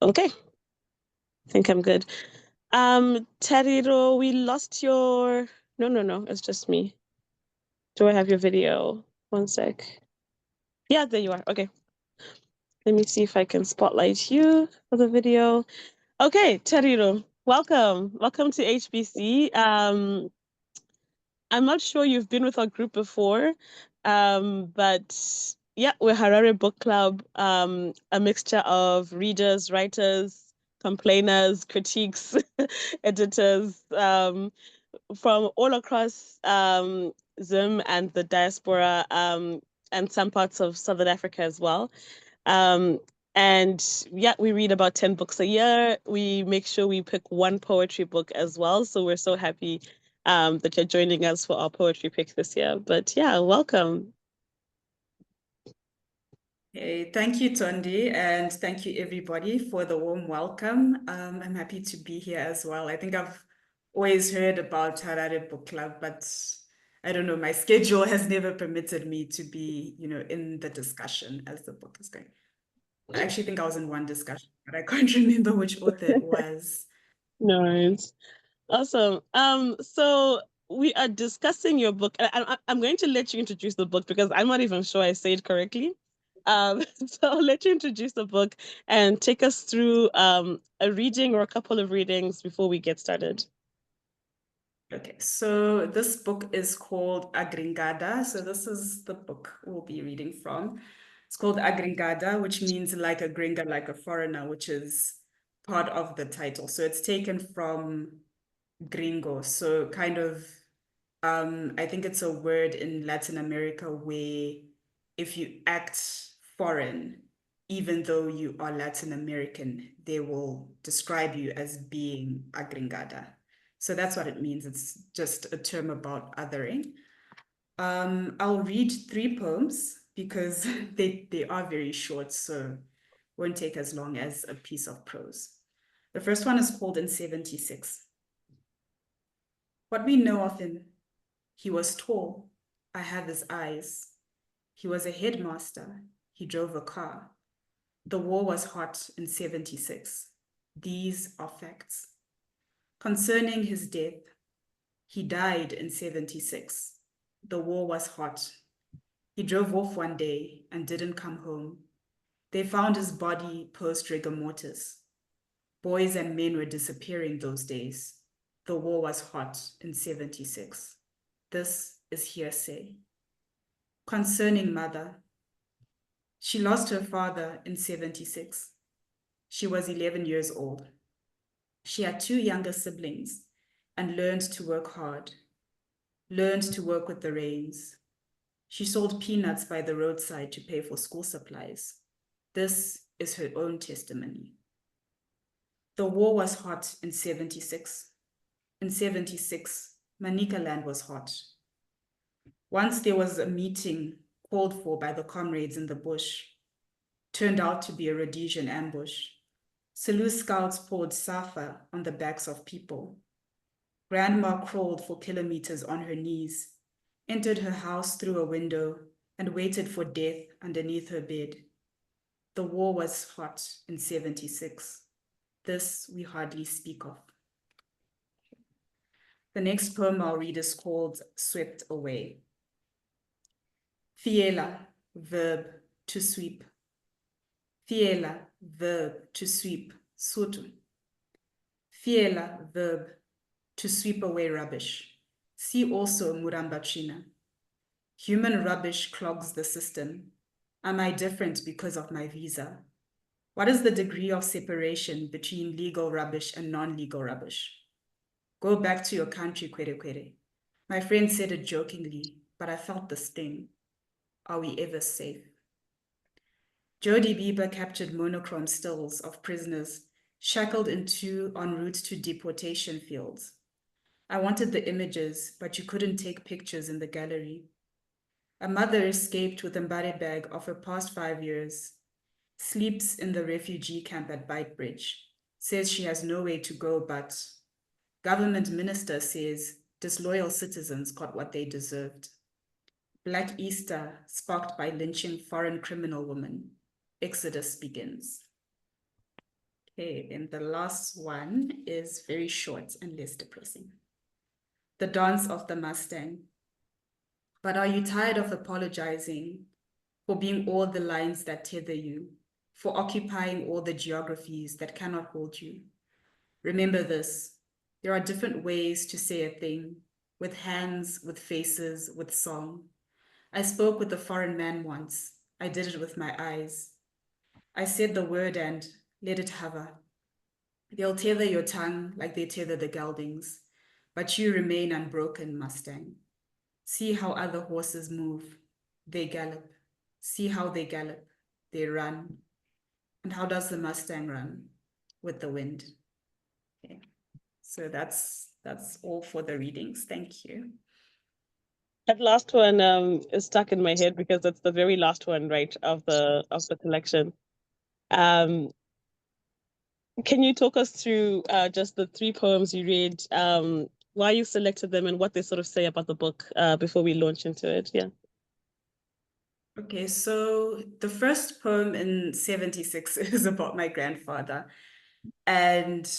Okay, I think I'm good. Tariro, we lost your... No, it's just me. Do I have your video? One sec. Yeah, there you are. Okay. Let me see if I can spotlight you for the video. Okay, Tariro, welcome. Welcome to HBC. I'm not sure you've been with our group before, but yeah, we're Harare Book Club, a mixture of readers, writers, complainers, critiques, editors, from all across Zim and the diaspora, and some parts of Southern Africa as well. Um, and yeah, we read about 10 books a year. We make sure we pick one poetry book as well. So we're so happy that you're joining us for our poetry pick this year. But yeah, welcome. Hey, thank you, Tondi, and thank you everybody for the warm welcome. I'm happy to be here as well. I think I've always heard about Harare Book Club, but I don't know, my schedule has never permitted me to be, in the discussion as the book is going. I actually think I was in one discussion, but I can't remember which author it was. No worries. Awesome. So we are discussing your book. I'm going to let you introduce the book because I'm not even sure I say it correctly. So I'll let you introduce the book and take us through a reading or a couple of readings before we get started. Okay, so this book is called Agringanda. So this is the book we'll be reading from. It's called Agringanda, which means like a gringa, like a foreigner, which is part of the title. So it's taken from gringo. So kind of, I think it's a word in Latin America where if you act foreign, even though you are Latin American, they will describe you as being Agringada. So that's what it means. It's just a term about othering. I'll read 3 poems because they are very short, so won't take as long as a piece of prose. The first one is called In 76. What we know of him: he was tall, I have his eyes. He was a headmaster, he drove a car. The war was hot in 76. These are facts. Concerning his death, he died in 76. The war was hot. He drove off one day and didn't come home. They found his body post rigor mortis. Boys and men were disappearing those days. The war was hot in 76. This is hearsay. Concerning mother, she lost her father in 76. She was 11 years old. She had 2 younger siblings and learned to work hard, learned to work with the rains. She sold peanuts by the roadside to pay for school supplies. This is her own testimony. The war was hot in 76. In 76, Manicaland was hot. Once there was a meeting called for by the comrades in the bush. Turned out to be a Rhodesian ambush. Selous scouts poured safa on the backs of people. Grandma crawled for kilometers on her knees, entered her house through a window, and waited for death underneath her bed. The war was hot in 76. This we hardly speak of. The next poem I'll read is called Swept Away. Fiela, verb, to sweep. Fiela, verb, to sweep, Sotho. Fiela, verb, to sweep away rubbish. See also Murambachina. Human rubbish clogs the system. Am I different because of my visa? What is the degree of separation between legal rubbish and non-legal rubbish? Go back to your country, Kwere Kwere. My friend said it jokingly, but I felt the sting. Are we ever safe? Jody Bieber captured monochrome stills of prisoners shackled in 2 en route to deportation fields. I wanted the images, but you couldn't take pictures in the gallery. A mother escaped with a mbare bag of her past 5 years, sleeps in the refugee camp at Beitbridge, says she has no way to go, but government minister says disloyal citizens got what they deserved. Black Easter sparked by lynching foreign criminal woman. Exodus begins. Okay, and the last one is very short and less depressing. The Dance of the Mustang. But are you tired of apologizing for being all the lines that tether you, for occupying all the geographies that cannot hold you? Remember this, there are different ways to say a thing, with hands, with faces, with song. I spoke with a foreign man once. I did it with my eyes. I said the word and let it hover. They'll tether your tongue like they tether the geldings, but you remain unbroken, Mustang. See how other horses move. They gallop. See how they gallop. They run. And how does the Mustang run? With the wind. Okay. So that's all for the readings. Thank you. That last one is stuck in my head because that's the very last one, right, of the collection. Can you talk us through just the three poems you read, why you selected them, and what they sort of say about the book before we launch into it? Yeah. Okay, so the first poem in 76 is about my grandfather. And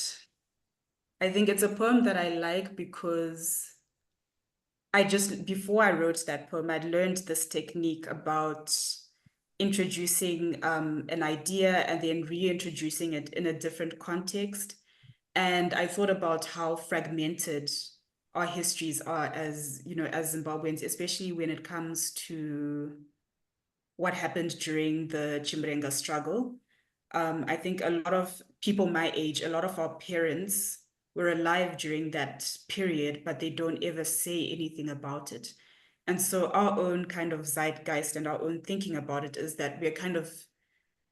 I think it's a poem that I like because before I wrote that poem, I'd learned this technique about introducing an idea and then reintroducing it in a different context. And I thought about how fragmented our histories are as, as Zimbabweans, especially when it comes to what happened during the Chimrenga struggle. I think a lot of people my age, a lot of our parents were alive during that period, but they don't ever say anything about it. And so our own kind of zeitgeist and our own thinking about it is that we're kind of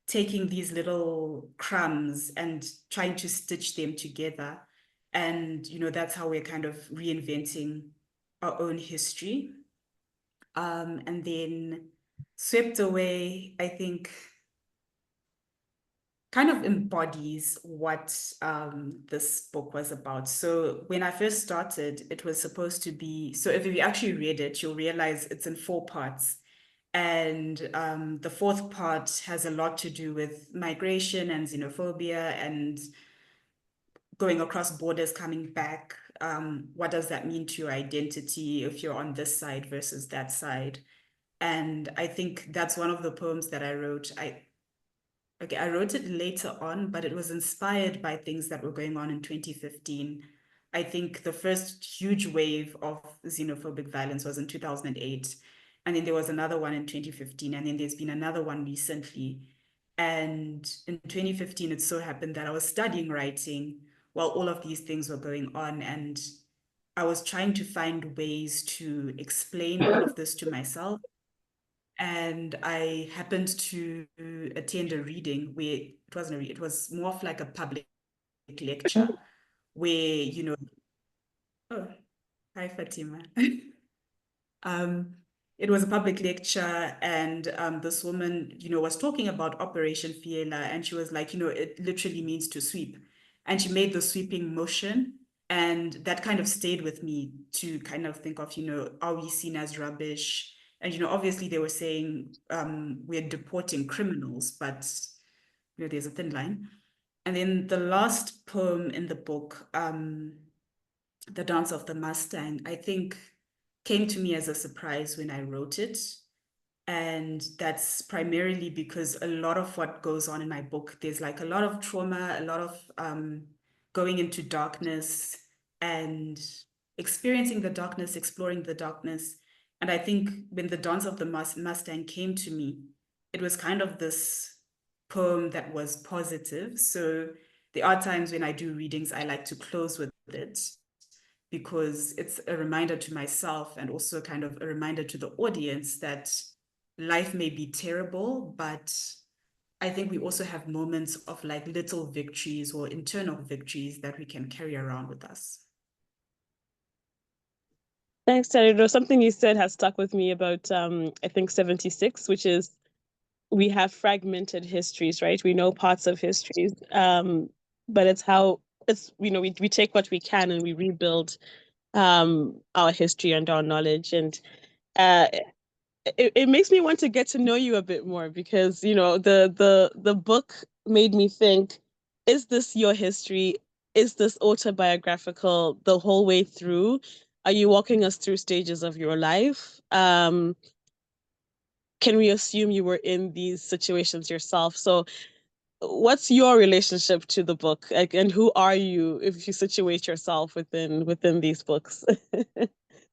taking these little crumbs and trying to stitch them together. And, that's how we're kind of reinventing our own history. And then Swept Away, I think, kind of embodies what this book was about. So when I first started, it was supposed to be, so if you actually read it, you'll realize it's in 4 parts. And the fourth part has a lot to do with migration and xenophobia and going across borders, coming back. What does that mean to your identity if you're on this side versus that side? And I think that's one of the poems that I wrote. I wrote it later on, but it was inspired by things that were going on in 2015. I think the first huge wave of xenophobic violence was in 2008. And then there was another one in 2015. And then there's been another one recently. And in 2015, it so happened that I was studying writing while all of these things were going on. And I was trying to find ways to explain all of this to myself. And I happened to attend a reading where it wasn't a reading, it was more of like a public lecture where, oh, hi Fatima. It was a public lecture and this woman, was talking about Operation Fiela and she was like, it literally means to sweep. And she made the sweeping motion and that kind of stayed with me to kind of think of, are we seen as rubbish? And, obviously they were saying we're deporting criminals, but, there's a thin line. And then the last poem in the book, The Dance of the Mustang, I think came to me as a surprise when I wrote it. And that's primarily because a lot of what goes on in my book, there's like a lot of trauma, a lot of going into darkness and experiencing the darkness, exploring the darkness. And I think when The Dance of the Mustang came to me, it was kind of this poem that was positive. So there are times when I do readings, I like to close with it because it's a reminder to myself and also kind of a reminder to the audience that life may be terrible, but I think we also have moments of like little victories or internal victories that we can carry around with us. Thanks, Tariro. Something you said has stuck with me about, I think, 76, which is we have fragmented histories, right? We know parts of histories, but it's how we take what we can and we rebuild our history and our knowledge. And uh, it makes me want to get to know you a bit more because, the book made me think, is this your history? Is this autobiographical the whole way through? Are you walking us through stages of your life? Can we assume you were in these situations yourself? So, what's your relationship to the book? Like, and who are you if you situate yourself within these books,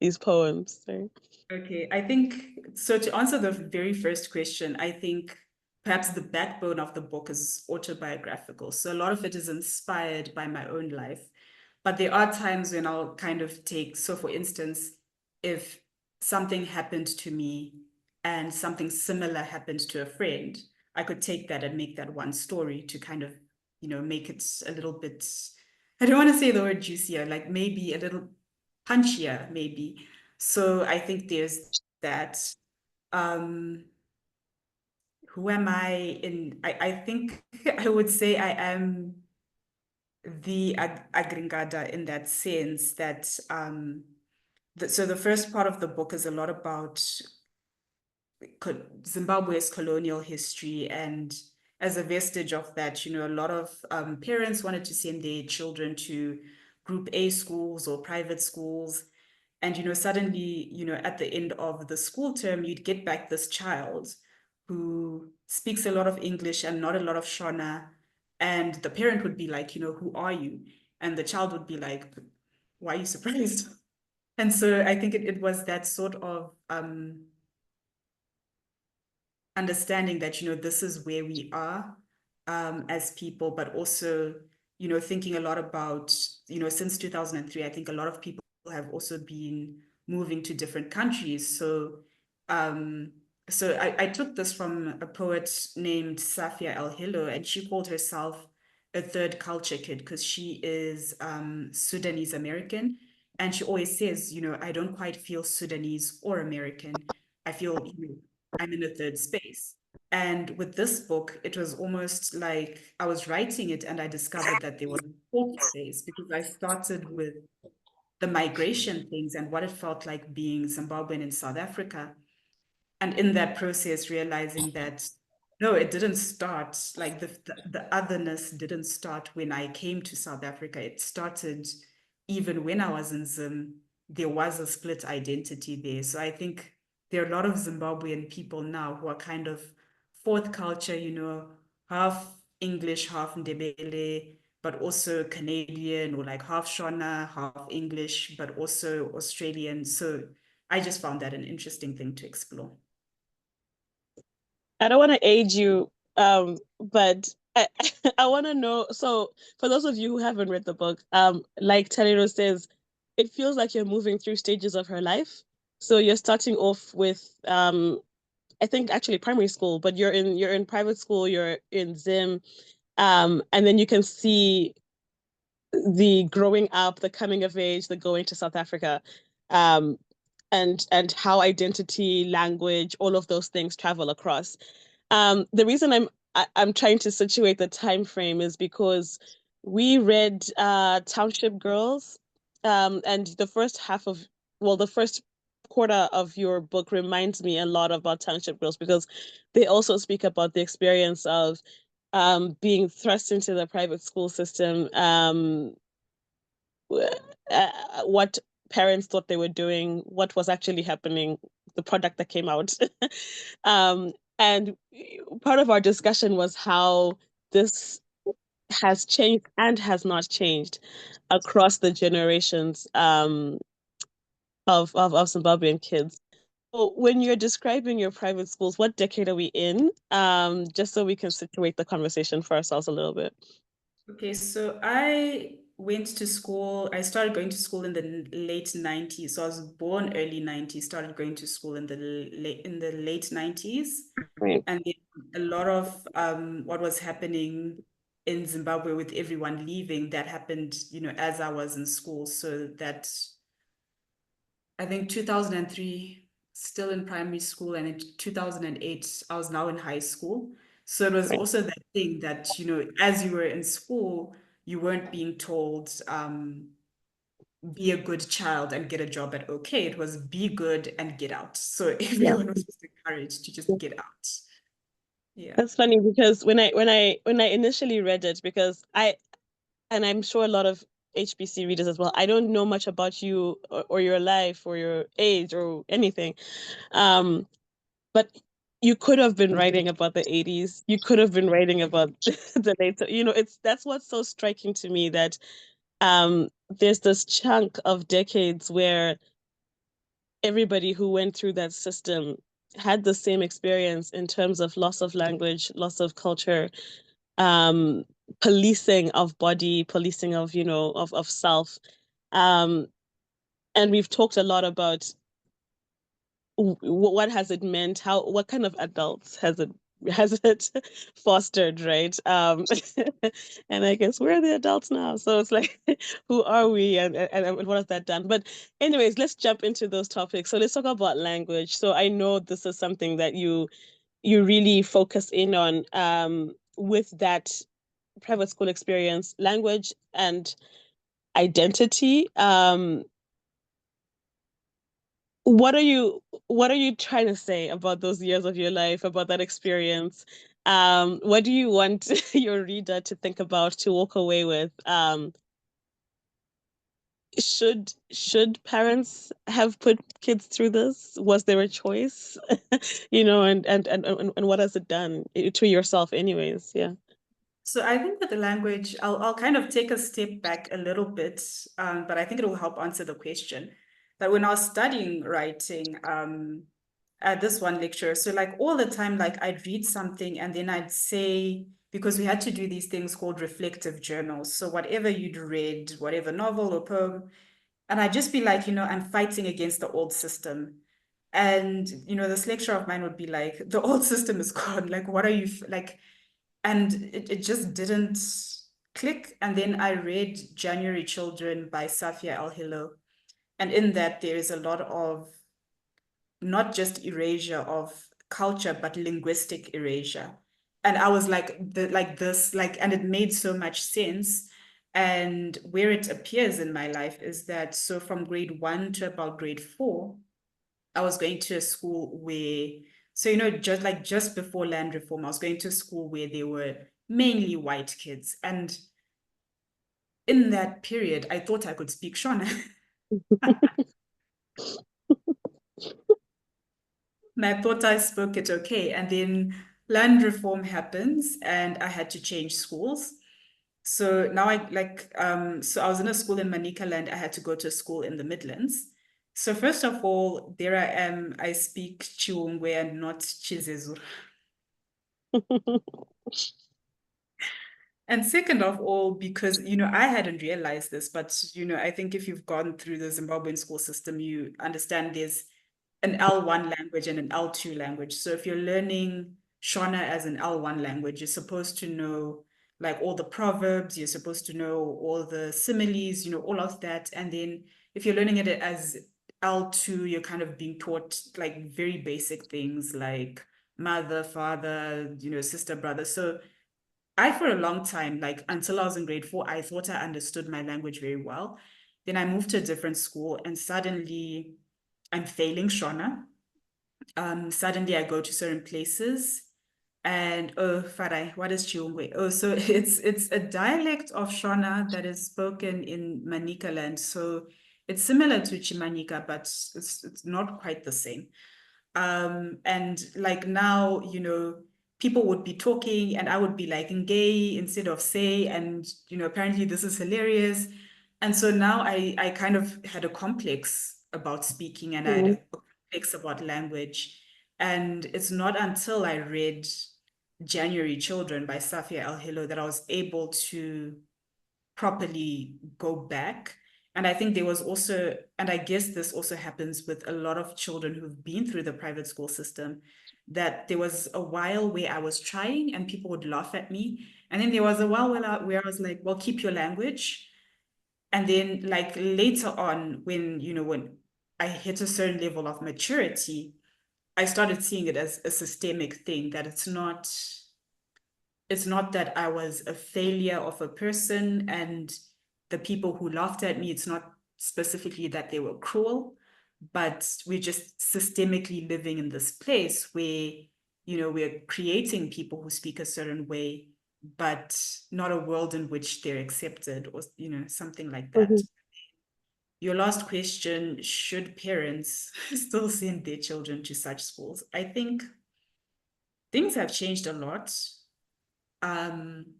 these poems? Sorry. Okay, I think so. To answer the very first question, I think perhaps the backbone of the book is autobiographical. So a lot of it is inspired by my own life. But there are times when I'll kind of take, so for instance, if something happened to me and something similar happened to a friend, I could take that and make that one story to kind of, make it a little bit, I don't want to say the word juicier, like maybe a little punchier, maybe. So I think there's that. Um, who am I in? I think I would say I am the Agringanda in that sense that so the first part of the book is a lot about Zimbabwe's colonial history, and as a vestige of that, a lot of parents wanted to send their children to group A schools or private schools. And, suddenly, at the end of the school term, you'd get back this child who speaks a lot of English and not a lot of Shona. And the parent would be like, who are you? And the child would be like, why are you surprised? And so I think it was that sort of understanding that, this is where we are as people, but also, thinking a lot about, since 2003, I think a lot of people have also been moving to different countries. So I took this from a poet named Safia El Hilo, and she called herself a third culture kid because she is Sudanese American. And she always says, I don't quite feel Sudanese or American. I feel, I'm in a third space. And with this book, it was almost like I was writing it and I discovered that there was a fourth space because I started with the migration things and what it felt like being Zimbabwean in South Africa. And in that process, realizing that no, it didn't start like the otherness didn't start when I came to South Africa. It started even when I was in Zim, there was a split identity there. So I think there are a lot of Zimbabwean people now who are kind of fourth culture, half English, half Ndebele, but also Canadian, or like half Shona, half English, but also Australian. So I just found that an interesting thing to explore. I don't want to age you, but I want to know. So, for those of you who haven't read the book, like Tariro says, it feels like you're moving through stages of her life. So you're starting off with, I think actually primary school, but you're in private school, you're in Zim, and then you can see the growing up, the coming of age, the going to South Africa, um, and how identity, language, all of those things travel across. The reason I'm trying to situate the time frame is because we read Township Girls, and the first quarter of your book reminds me a lot about Township Girls because they also speak about the experience of being thrust into the private school system, what parents thought they were doing, what was actually happening, the product that came out. And part of our discussion was how this has changed and has not changed across the generations of Zimbabwean kids. So when you're describing your private schools, what decade are we in? Just so we can situate the conversation for ourselves a little bit. Okay, so I went to school. I started going to school in the late 90s. So I was born early 90s, started going to school in the late 90s. Right. And then a lot of what was happening in Zimbabwe with everyone leaving, that happened, as I was in school. So that I think 2003, still in primary school, and in 2008, I was now in high school. So it was Right. also that thing that, as you were in school, you weren't being told, be a good child and get a job at OK. It was be good and get out. So Yeah. everyone was just encouraged to just get out. Yeah. That's funny because when I initially read it, because and I'm sure a lot of HBC readers as well, I don't know much about you or your life or your age or anything. Um, but you could have been writing about the 80s. You could have been writing about the later, that's what's so striking to me, that there's this chunk of decades where everybody who went through that system had the same experience in terms of loss of language, loss of culture, um, policing of body, policing of, of self. Um, and we've talked a lot about what has it meant, what kind of adults has it fostered, right? And I guess we're the adults now, so it's like, who are we, and what has that done? But anyways, let's jump into those topics. So let's talk about language. So I know this is something that you really focus in on, with that private school experience, language and identity. What are you trying to say about those years of your life, about that experience? What do you want your reader to think about, to walk away with? Should parents have put kids through this? Was there a choice? And what has it done to yourself anyways? Yeah. So I think that the language, I'll kind of take a step back a little bit, but I think it will help answer the question. That when I was studying writing, at this one lecture, so like all the time, like I'd read something and then I'd say, because we had to do these things called reflective journals. So whatever you'd read, whatever novel or poem, and I'd just be like, I'm fighting against the old system. And, this lecture of mine would be like, the old system is gone. Like, what are you like? And it just didn't click. And then I read January Children by Safia Al-Hilo. And in that, there is a lot of not just erasure of culture, but linguistic erasure. And I was like, and it made so much sense. And where it appears in my life is that, so from grade 1 to about grade 4, I was going to a school where, so, just before land reform, I was going to a school where there were mainly white kids. And in that period, I thought I could speak Shona. And I thought I spoke it okay. And then land reform happens and I had to change schools. So now so I was in a school in Manicaland. I had to go to a school in the Midlands. So first of all, there I am. I speak Chiungwe and not Chizezu. And second of all, because, I hadn't realized this, but, I think if you've gone through the Zimbabwean school system, you understand there's an L1 language and an L2 language. So if you're learning Shona as an L1 language, you're supposed to know like all the proverbs, you're supposed to know all the similes, all of that. And then if you're learning it as L2, you're kind of being taught like very basic things like mother, father, sister, brother. So for a long time, like until I was in grade 4, I thought I understood my language very well. Then I moved to a different school and suddenly I'm failing Shona. Suddenly I go to certain places and oh, Farai, what is Chiungwe? Oh, so it's a dialect of Shona that is spoken in Manicaland. So it's similar to Chimanika, but it's not quite the same. And like now, people would be talking and I would be like gay instead of say, and apparently this is hilarious. And so now I kind of had a complex about speaking and I had a Mm. complex about language. And it's not until I read January Children by Safia El-Hilo that I was able to properly go back. And I think there was also, and I guess this also happens with a lot of children who've been through the private school system, that there was a while where I was trying and people would laugh at me. And then there was a while where I was like, well, keep your language. And then like later on, when I hit a certain level of maturity, I started seeing it as a systemic thing, that it's not that I was a failure of a person and the people who laughed at me, it's not specifically that they were cruel, but we're just systemically living in this place where we're creating people who speak a certain way, but not a world in which they're accepted, or something like that. Mhm. Your last question, should parents still send their children to such schools? I think things have changed a lot.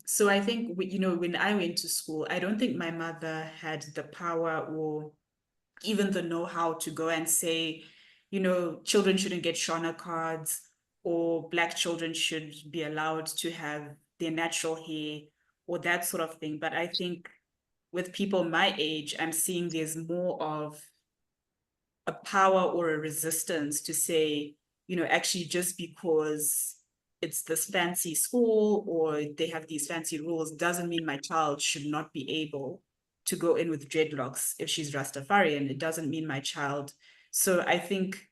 So I think when I went to school, I don't think my mother had the power or even the know-how to go and say, children shouldn't get Shona cards, or Black children should be allowed to have their natural hair, or that sort of thing. But I think with people my age, I'm seeing there's more of a power or a resistance to say, actually, just because it's this fancy school or they have these fancy rules doesn't mean my child should not be able to go in with dreadlocks if she's Rastafarian. It doesn't mean my child. So I think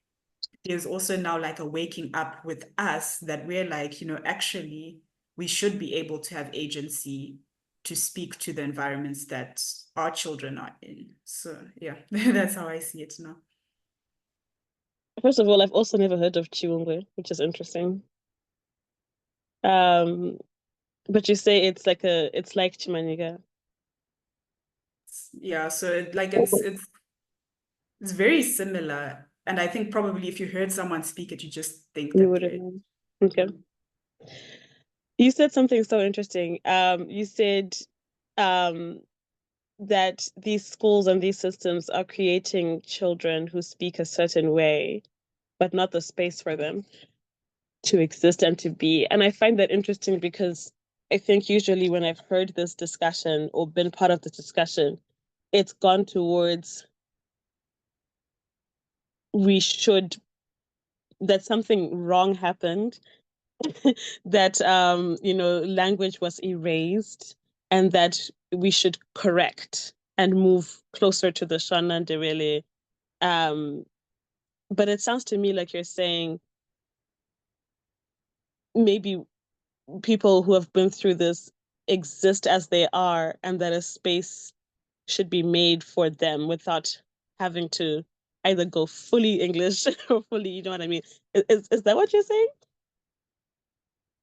there's also now like a waking up with us that we're like, actually, we should be able to have agency to speak to the environments that our children are in. So yeah, that's how I see it now. First of all, I've also never heard of Chiwungwe, which is interesting. Um, but you say it's like Chimaniga. Yeah, so it's very similar. And I think probably if you heard someone speak it, you just think You that wouldn't they're know. Okay. You said something so interesting. You said um that these schools and these systems are creating children who speak a certain way, but not the space for them to exist and to be. And I find that interesting because I think usually when I've heard this discussion or been part of the discussion, it's gone towards we should that something wrong happened, that language was erased, and that we should correct and move closer to the Shona Ndebele. Um, but it sounds to me like you're saying maybe people who have been through this exist as they are, and that a space should be made for them without having to either go fully English or fully, you know what I mean? Is that what you're saying?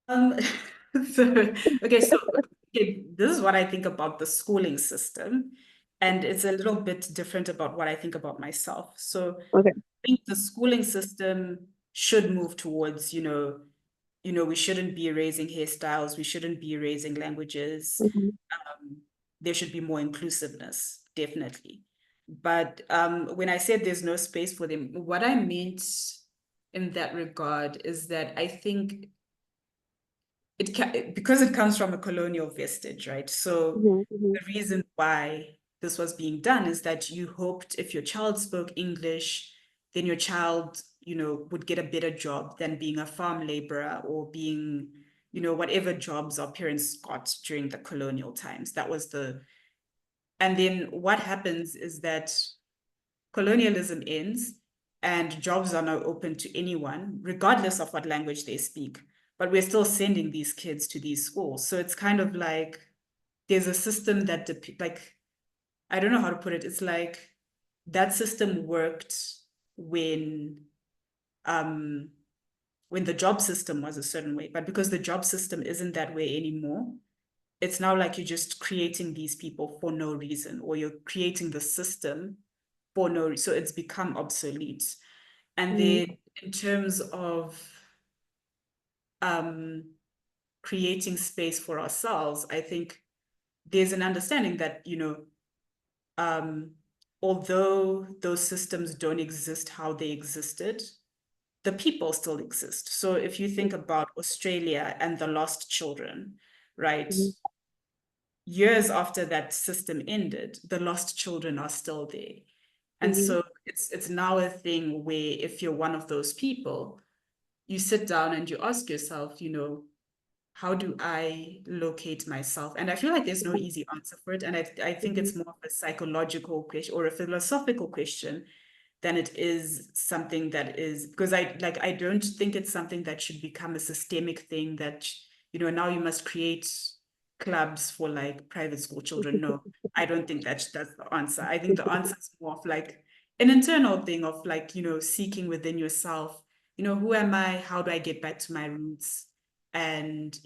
um so okay, so okay, this is what I think about the schooling system, and it's a little bit different about what I think about myself. So Okay. I think the schooling system should move towards, we shouldn't be erasing hairstyles, we shouldn't be erasing languages. Mhm. Um, there should be more inclusiveness, definitely. But when I said there's no space for them, what I meant in that regard is that I think because it comes from a colonial vestige, right? So Mhm. Mhm. the reason why this was being done is that you hoped if your child spoke English, then your child, would get a better job than being a farm laborer or being, whatever jobs our parents got during the colonial times. And then what happens is that colonialism ends and jobs are now open to anyone, regardless of what language they speak. But we're still sending these kids to these schools. So it's kind of like there's a system that, like, I don't know how to put it. It's like that system worked when um when the job system was a certain way, but because the job system isn't that way anymore, it's now like you're just creating these people for no reason, or you're creating the system for no reason. So it's become obsolete. And Mhm. then in terms of um, creating space for ourselves, I think there's an understanding that, um, although those systems don't exist how they existed, the people still exist. So if you think about Australia and the lost children, right? Mhm. Years after that system ended, the lost children are still there. And Mhm. so it's now a thing where if you're one of those people, you sit down and you ask yourself, how do I locate myself? And I feel like there's no easy answer for it. And I think Mhm. it's more of a psychological question or a philosophical question than it is something that is, because I don't think it's something that should become a systemic thing that, now you must create clubs for like private school children. No, I don't think that's the answer. I think the answer is more of like an internal thing of like, seeking within yourself who am I? How do I get back to my roots? And,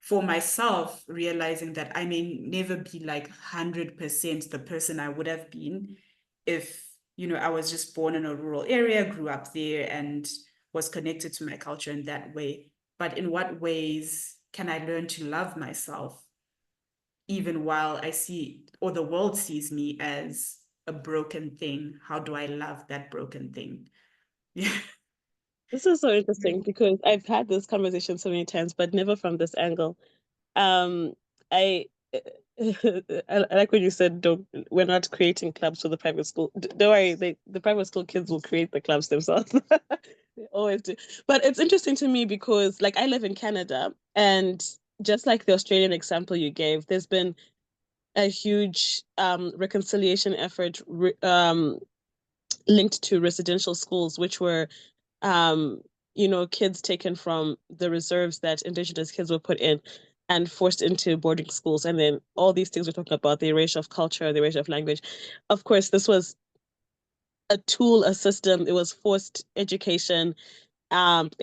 for myself, realizing that I may never be like 100% the person I would have been if, I was just born in a rural area, grew up there, and was connected to my culture in that way. But in what ways can I learn to love myself, even while I see, or the world sees me as a broken thing? How do I love that broken thing? Yeah. This is so interesting because I've had this conversation so many times, but never from this angle. Um, I I like when you said don't we're not creating clubs for the private school. Don't worry, the private school kids will create the clubs themselves. They always do. But it's interesting to me because like I live in Canada, and just like the Australian example you gave, there's been a huge reconciliation effort linked to residential schools, which were um, kids taken from the reserves that indigenous kids were put in and forced into boarding schools. And then all these things we're talking about, the erasure of culture, the erasure of language. Of course, this was a tool, a system. It was forced education. And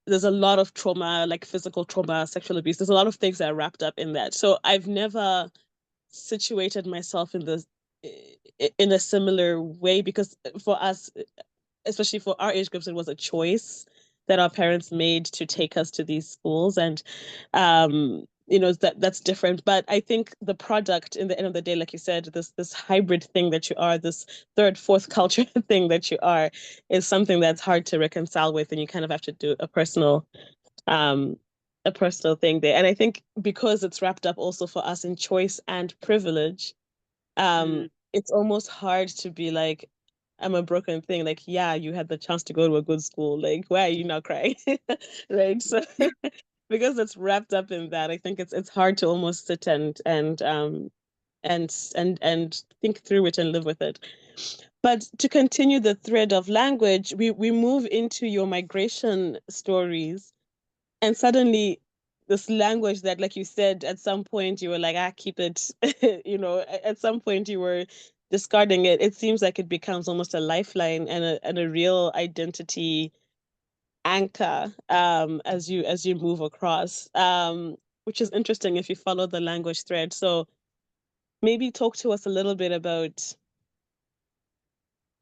there's a lot of trauma, like physical trauma, sexual abuse. There's a lot of things that are wrapped up in that. So I've never situated myself in a similar way because for us, especially for our age groups, it was a choice that our parents made to take us to these schools. And that's different. But I think the product in the end of the day, like you said, this hybrid thing that you are, this third, fourth culture thing that you are, is something that's hard to reconcile with, and you kind of have to do um a personal thing there. And I think because it's wrapped up also for us in choice and privilege, Mm. it's almost hard to be like, I'm a broken thing. Like, yeah, you had the chance to go to a good school. Like, why are you not crying? Right. So because it's wrapped up in that, I think it's hard to almost sit and think through it and live with it. But to continue the thread of language, we move into your migration stories, and suddenly this language that, like you said, at some point you were like, keep it. At some point you were discarding it. It seems like it becomes almost a lifeline and a real identity anchor as you move across, which is interesting if you follow the language thread. So maybe talk to us a little bit about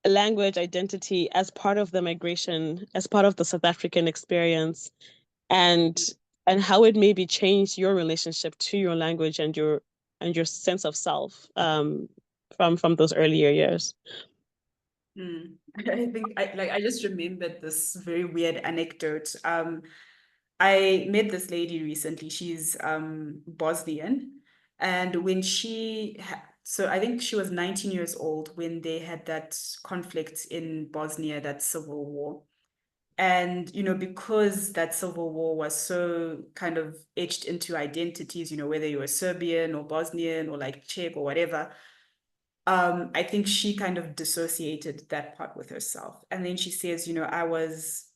language identity as part of the migration, as part of the South African experience, and how it maybe changed your relationship to your language and your sense of self, from those earlier years. Mm. I think I just remembered this very weird anecdote. I met this lady recently. She's Bosnian, and when so I think she was 19 years old when they had that conflict in Bosnia, that civil war. And, because that civil war was so kind of etched into identities, whether you were Serbian or Bosnian or like Czech or whatever, I think she kind of dissociated that part with herself. And then she says, I was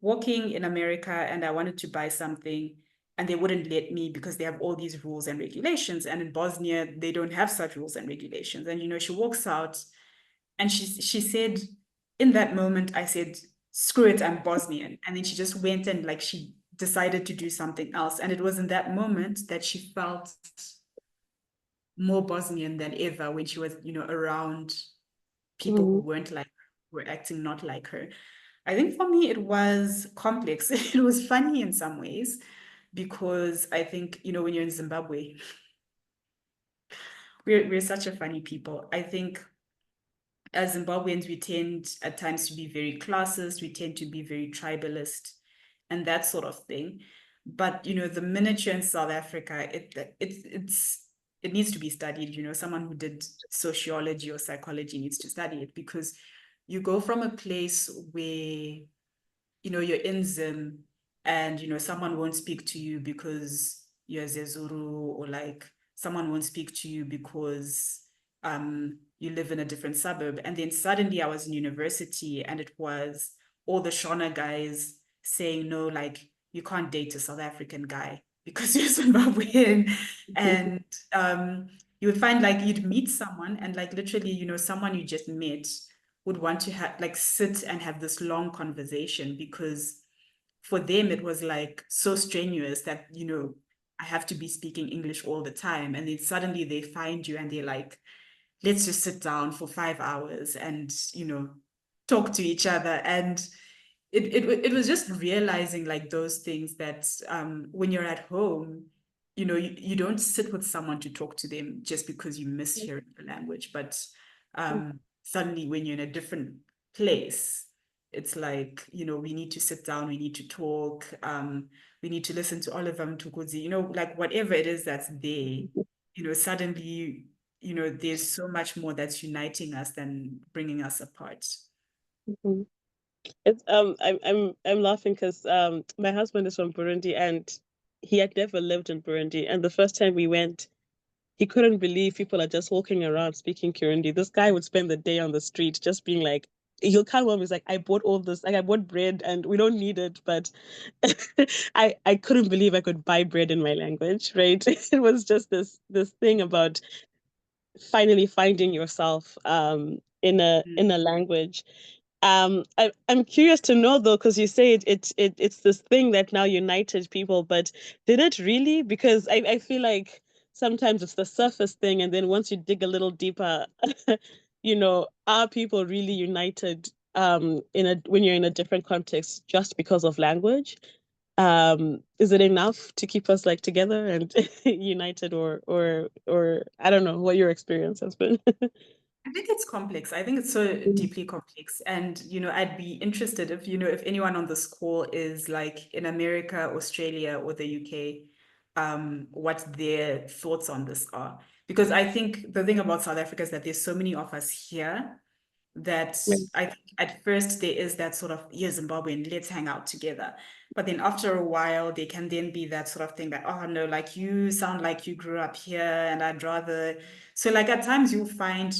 walking in America and I wanted to buy something and they wouldn't let me because they have all these rules and regulations. And in Bosnia, they don't have such rules and regulations. And, she walks out and she said, in that moment, I said, screw it, I'm Bosnian. And then she just went and like she decided to do something else. And it was in that moment that she felt more Bosnian than ever when she was, around people who Mm. weren't like her, were acting not like her. I think for me, it was complex. It was funny in some ways because I think, when you're in Zimbabwe, we're such a funny people. I think as Zimbabweans, we tend at times to be very classist, we tend to be very tribalist and that sort of thing. But the miniature in South Africa, it needs to be studied. Someone who did sociology or psychology needs to study it because you go from a place where you're in Zim and, someone won't speak to you because you're Zezuru, or like someone won't speak to you because you live in a different suburb. And then suddenly I was in university and it was all the Shona guys saying, no, like you can't date a South African guy because you're Zimbabwean. And you would find like you'd meet someone and like literally, someone you just met would want to like sit and have this long conversation, because for them it was like so strenuous that, I have to be speaking English all the time. And then suddenly they find you and they're like, let's just sit down for 5 hours and, talk to each other. And it was just realizing like those things that when you're at home, you don't sit with someone to talk to them just because you miss hearing the language. But suddenly when you're in a different place, it's like, we need to sit down, we need to talk, we need to listen to all of them, Tukuzi, like whatever it is that's there, suddenly, there's so much more that's uniting us than bringing us apart. Mhm. It's I'm laughing because my husband is from Burundi and he had never lived in Burundi, and the first time we went, he couldn't believe people are just walking around speaking Kirundi. This guy would spend the day on the street just being like, he'll come home, he's like, I bought all this, like I bought bread and we don't need it, but I couldn't believe I could buy bread in my language, right? It was just this thing about finally finding yourself in a language. I'm curious to know though, because you say it's this thing that now united people, but did it really? Because I feel like sometimes it's the surface thing, and then once you dig a little deeper, are people really united in a when you're in a different context just because of language? Is it enough to keep us like together and united, or I don't know what your experience has been? I think it's complex. I think it's so deeply complex. And, I'd be interested if, if anyone on this call is like in America, Australia, or the UK, what their thoughts on this are. Because I think the thing about South Africa is that there's so many of us here that I think at first there is that sort of, yeah, Zimbabwean, let's hang out together. But then after a while, there can then be that sort of thing that, oh no, like you sound like you grew up here and I'd rather. So like at times you'll find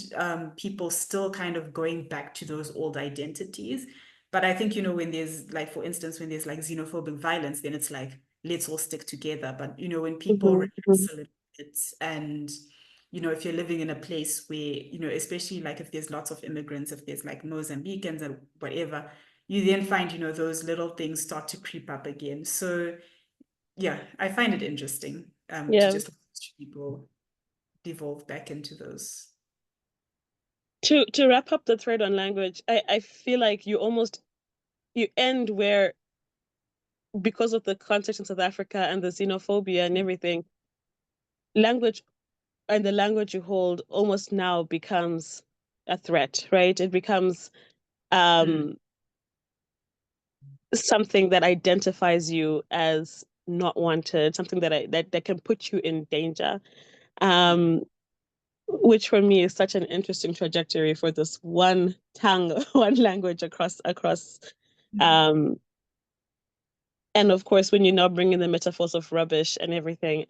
people still kind of going back to those old identities. But I think, when there's like, for instance, when there's like xenophobic violence, then it's like, let's all stick together. But, when people Mhm, relax a little bit and if you're living in a place where, especially like if there's lots of immigrants, if there's like Mozambicans and whatever, you then find, those little things start to creep up again. So yeah, I find it interesting to yeah. just watch people devolve back into those. To wrap up the thread on language, I feel like you end where, because of the context in South Africa and the xenophobia and everything, language and the language you hold almost now becomes a threat, right? It becomes Mm, um, something that identifies you as not wanted, something that can put you in danger. mm, Um, which for me is such an interesting trajectory for this one tongue, one language across mm. um, and of course when you now bring in the metaphors of rubbish and everything,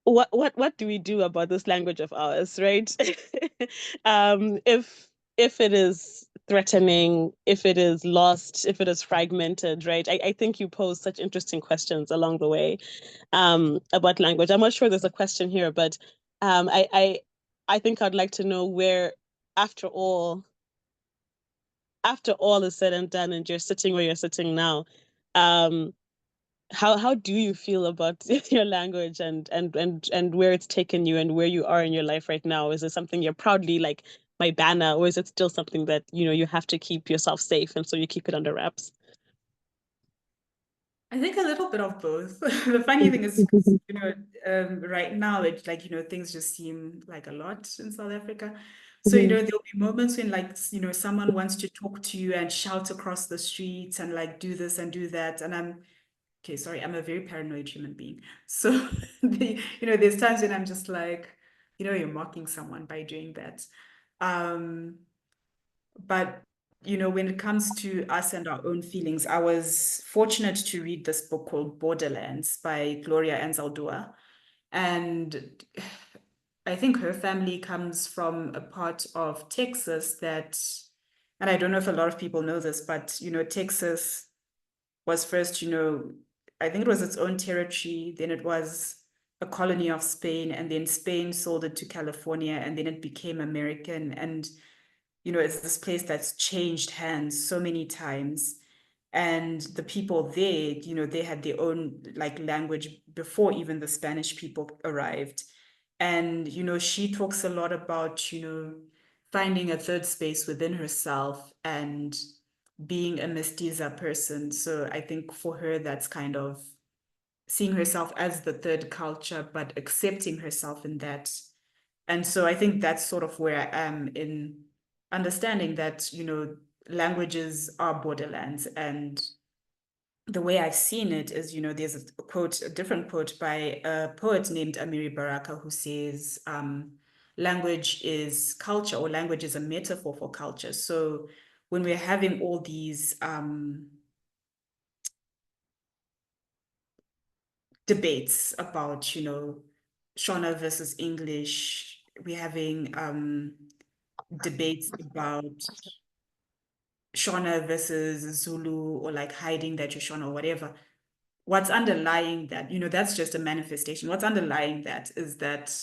what do we do about this language of ours, right? If it is threatening, if it is lost, if it is fragmented, right? I think you pose such interesting questions along the way about language. I'm not sure there's a question here, but I think I'd like to know where, after all after all is said and done, and you're sitting where you're sitting now, um, how do you feel about your language and where it's taken you and where you are in your life right now? Is it something you're proudly like my banner, or is it still something that you have to keep yourself safe and so you keep it under wraps? I think a little bit of both. The funny thing is, 'cause, right now, it's like, things just seem like a lot in South Africa. So, Mhm. there'll be moments when like, someone wants to talk to you and shout across the streets and like do this and do that. And okay, sorry, I'm a very paranoid human being. So, there's times when I'm just like, you're mocking someone by doing that. Um, but when it comes to us and our own feelings, I was fortunate to read this book called Borderlands by Gloria Anzaldúa. And I think her family comes from a part of Texas that, and I don't know if a lot of people know this, but Texas was first, I think it was its own territory, then it was a colony of Spain, and then Spain sold it to California, and then it became American. And you know, it's this place that's changed hands so many times. And the people there, you know, they had their own like language before even the Spanish people arrived. And, you know, she talks a lot about, you know, finding a third space within herself and being a mestiza person. So I think for her, that's kind of seeing herself as the third culture, but accepting herself in that. And so I think that's sort of where I am in understanding that, you know, languages are borderlands. And the way I've seen it is, you know, there's a quote, a different quote by a poet named Amiri Baraka who says, language is culture, or language is a metaphor for culture. So when we're having all these debates about, you know, Shona versus English, we're having debates about Shona versus Zulu, or like hiding that you're Shona or whatever. What's underlying that, you know, that's just a manifestation. What's underlying that is that,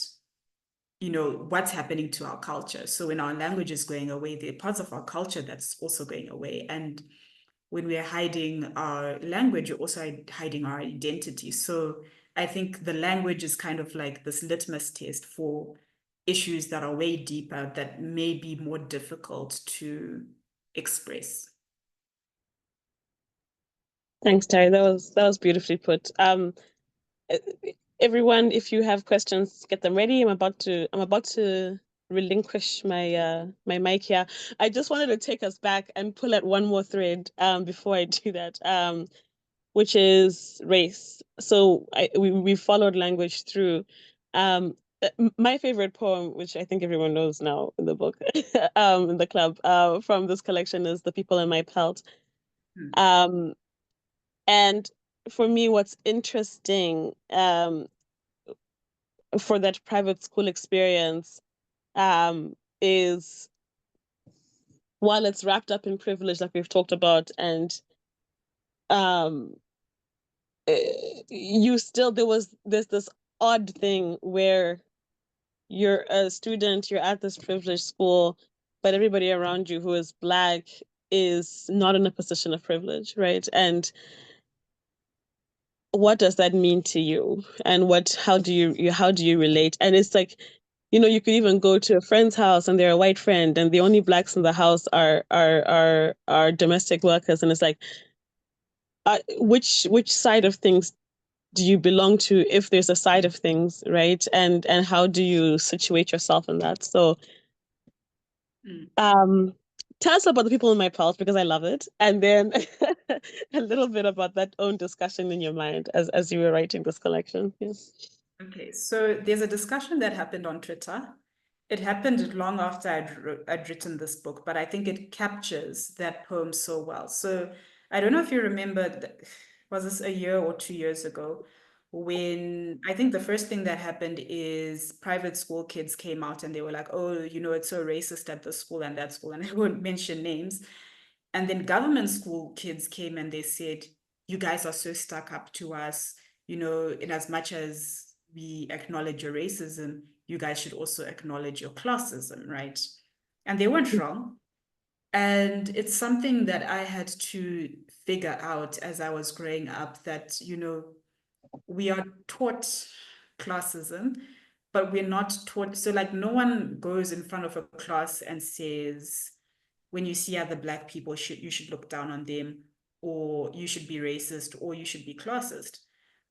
you know, what's happening to our culture. So when our language is going away, there are parts of our culture that's also going away. And when we're hiding our language, we're also hiding our identity. So I think the language is kind of like this litmus test for issues that are way deeper, that may be more difficult to express. Thanks, Terry. That was beautifully put. E- Everyone, if you have questions, get them ready. I'm about to relinquish my mic here. I just wanted to take us back and pull at one more thread before I do that. Which is race. So we followed language through. My favorite poem, which I think everyone knows now in the book, in the club, from this collection is "The People in My Pelt." Hmm. Um, and for me, what's interesting for that private school experience is while it's wrapped up in privilege, like we've talked about, and um, you still there's this odd thing where you're a student, you're at this privileged school, but everybody around you who is Black is not in a position of privilege, right? And what does that mean to you? And how do you relate? And it's like, you could even go to a friend's house and they're a white friend, and the only Blacks in the house are domestic workers, and it's like, which side of things do you belong to, if there's a side of things, right? And how do you situate yourself in that? So um tell us about the people in my pulse, because I love it, and then a little bit about that own discussion in your mind as you were writing this collection. Yes. Okay, so there's a discussion that happened on Twitter. It happened long after I'd written this book, but I think it captures that poem so well. So I don't know if you remember, was this a year or 2 years ago, when I think the first thing that happened is private school kids came out and they were like, oh, you know, it's so racist at this school and that school, and I won't mention names. And then government school kids came and they said, you guys are so stuck up to us, you know, in as much as we acknowledge your racism, you guys should also acknowledge your classism, right? And they weren't wrong. And it's something that I had to figure out as I was growing up, that, you know, we are taught classism, but we're not taught. So, like, no one goes in front of a class and says, when you see other Black people, you should look down on them, or you should be racist, or you should be classist.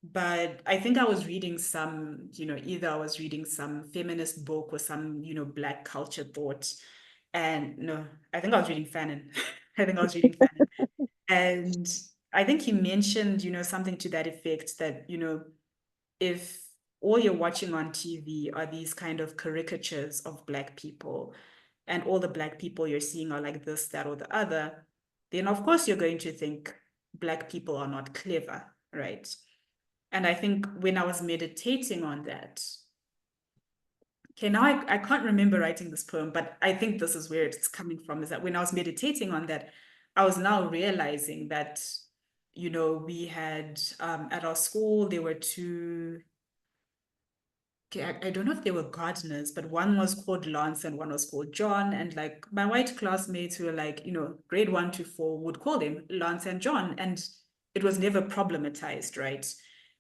But I think I was reading some, you know, either I was reading some feminist book or some, you know, Black culture thought. And no, I think I was reading Fanon. I think I was reading Fanon. And I think he mentioned, you know, something to that effect, that, you know, if all you're watching on TV are these kind of caricatures of Black people, and all the Black people you're seeing are like this, that, or the other, then of course you're going to think Black people are not clever, right? And I think when I was meditating on that, okay, now I can't remember writing this poem, but I think this is where it's coming from, is that when I was meditating on that, I was now realizing that, you know, we had at our school, there were two okay, I don't know if they were gardeners, but one was called Lance and one was called John. And like my white classmates who were like, grade 1 to 4 would call them Lance and John. And it was never problematized, right?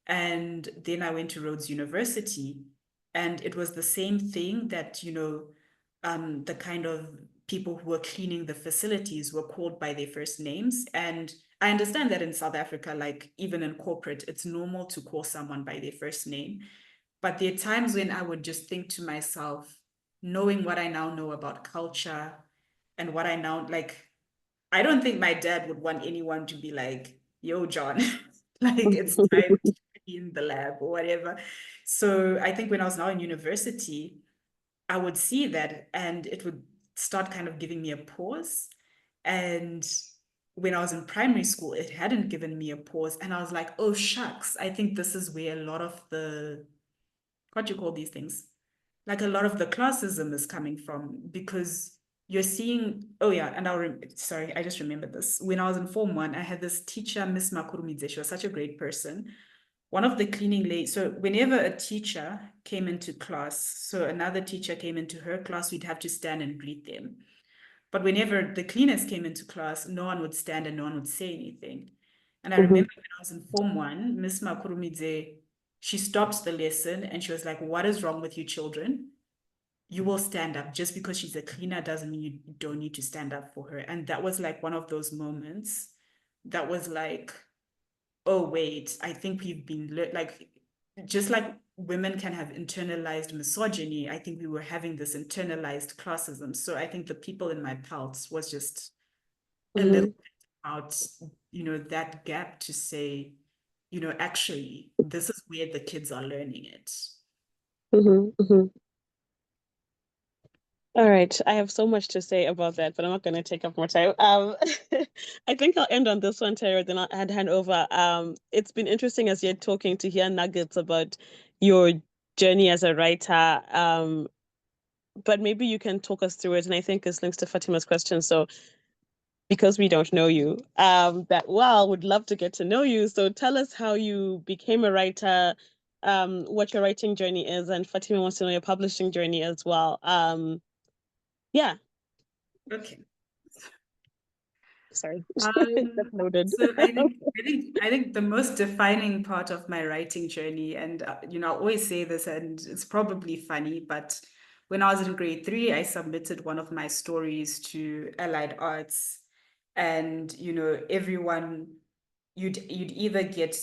And then I went to Rhodes University, and it was the same thing that, the kind of people who were cleaning the facilities were called by their first names. And I understand that in South Africa, like even in corporate, it's normal to call someone by their first name. But there are times when I would just think to myself, knowing what I now know about culture and what I now like, I don't think my dad would want anyone to be like, yo, John, like it's time to clean the lab or whatever. So I think when I was now in university, I would see that and it would start kind of giving me a pause. And when I was in primary school, it hadn't given me a pause. And I was like, oh, shucks, I think this is where a lot of what do you call these things? Like a lot of the classism is coming from, because you're seeing, oh yeah, and sorry, I just remembered this. When I was in Form 1, I had this teacher, Miss Makurumidze. She was such a great person. One of the cleaning ladies, so whenever a teacher came into class, so another teacher came into her class, we'd have to stand and greet them. But whenever the cleaners came into class, no one would stand and no one would say anything. And I remember when I was in Form 1, Miss Makurumidze, she stopped the lesson and she was like, what is wrong with you children? You will stand up. Just because she's a cleaner doesn't mean you don't need to stand up for her. And that was like one of those moments that was like, oh, wait, I think we've been like, just like women can have internalized misogyny, I think we were having this internalized classism. So I think the people in my pulse was just a little bit about, that gap to say, actually, this is where the kids are learning it. All right, I have so much to say about that, but I'm not going to take up more time. I think I'll end on this one, Tariro, then I'll hand over. It's been interesting as you're talking to hear nuggets about your journey as a writer. But maybe you can talk us through it, and I think this links to Fatima's question. So, because we don't know you, would love to get to know you. So, tell us how you became a writer, what your writing journey is, and Fatima wants to know your publishing journey as well. Yeah. Okay. Sorry. That's loaded. So I think the most defining part of my writing journey, and I always say this, and it's probably funny, but when I was in grade 3, I submitted one of my stories to Allied Arts, and everyone, you'd either get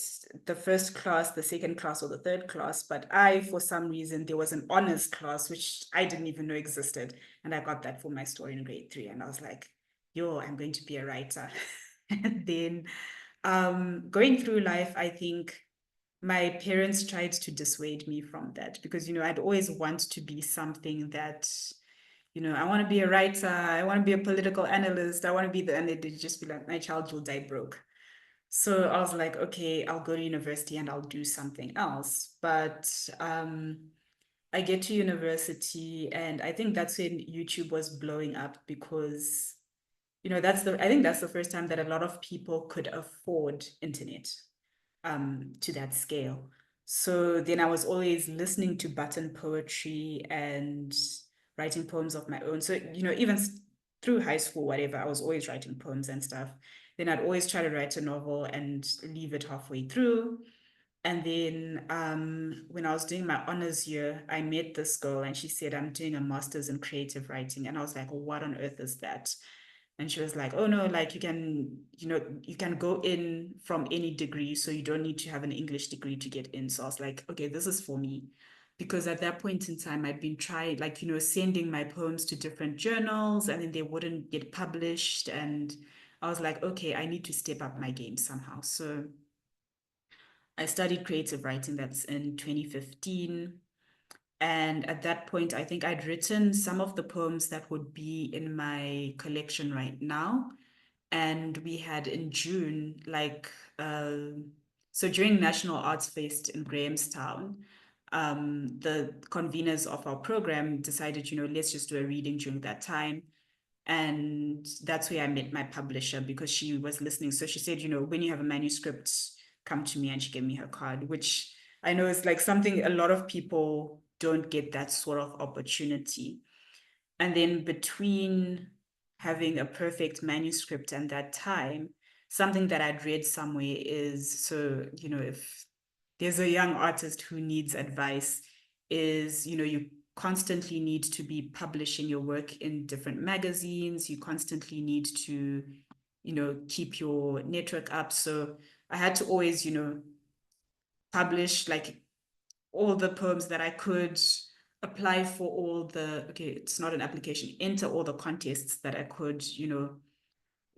the first class, the second class, or the third class. But for some reason, there was an honors class which I didn't even know existed, and I got that for my story in grade 3, and I was like, yo, I'm going to be a writer. And then going through life, I think my parents tried to dissuade me from that, because I'd always want to be something that, I want to be a writer, I want to be a political analyst, I want to be and they'd just be like, my child will die broke. So I was like, okay, I'll go to university and I'll do something else. But I get to university, and I think that's when YouTube was blowing up, because I think that's the first time that a lot of people could afford internet to that scale. So then I was always listening to button poetry and writing poems of my own. So, even through high school, whatever, I was always writing poems and stuff. Then I'd always try to write a novel and leave it halfway through. And then when I was doing my honors year, I met this girl and she said, I'm doing a master's in creative writing. And I was like, what on earth is that? And she was like, oh no, like you can go in from any degree, so you don't need to have an English degree to get in. So I was like, okay, this is for me. Because at that point in time, I'd been trying, like, sending my poems to different journals, and then they wouldn't get published. And I was like, okay, I need to step up my game somehow. So I studied creative writing. That's in 2015. And at that point, I think I'd written some of the poems that would be in my collection right now. And we had in June, so during National Arts Fest in Grahamstown, the conveners of our program decided, let's just do a reading during that time. And that's where I met my publisher, because she was listening. So she said, when you have a manuscript, come to me. And she gave me her card, which I know is like something a lot of people don't get that sort of opportunity. And then between having a perfect manuscript and that time, something that I'd read somewhere is, so, if there's a young artist who needs advice, is, you constantly need to be publishing your work in different magazines. You constantly need to, keep your network up. So I had to always, publish like all the poems that I could, apply for all the, okay, it's not an application, enter all the contests that I could,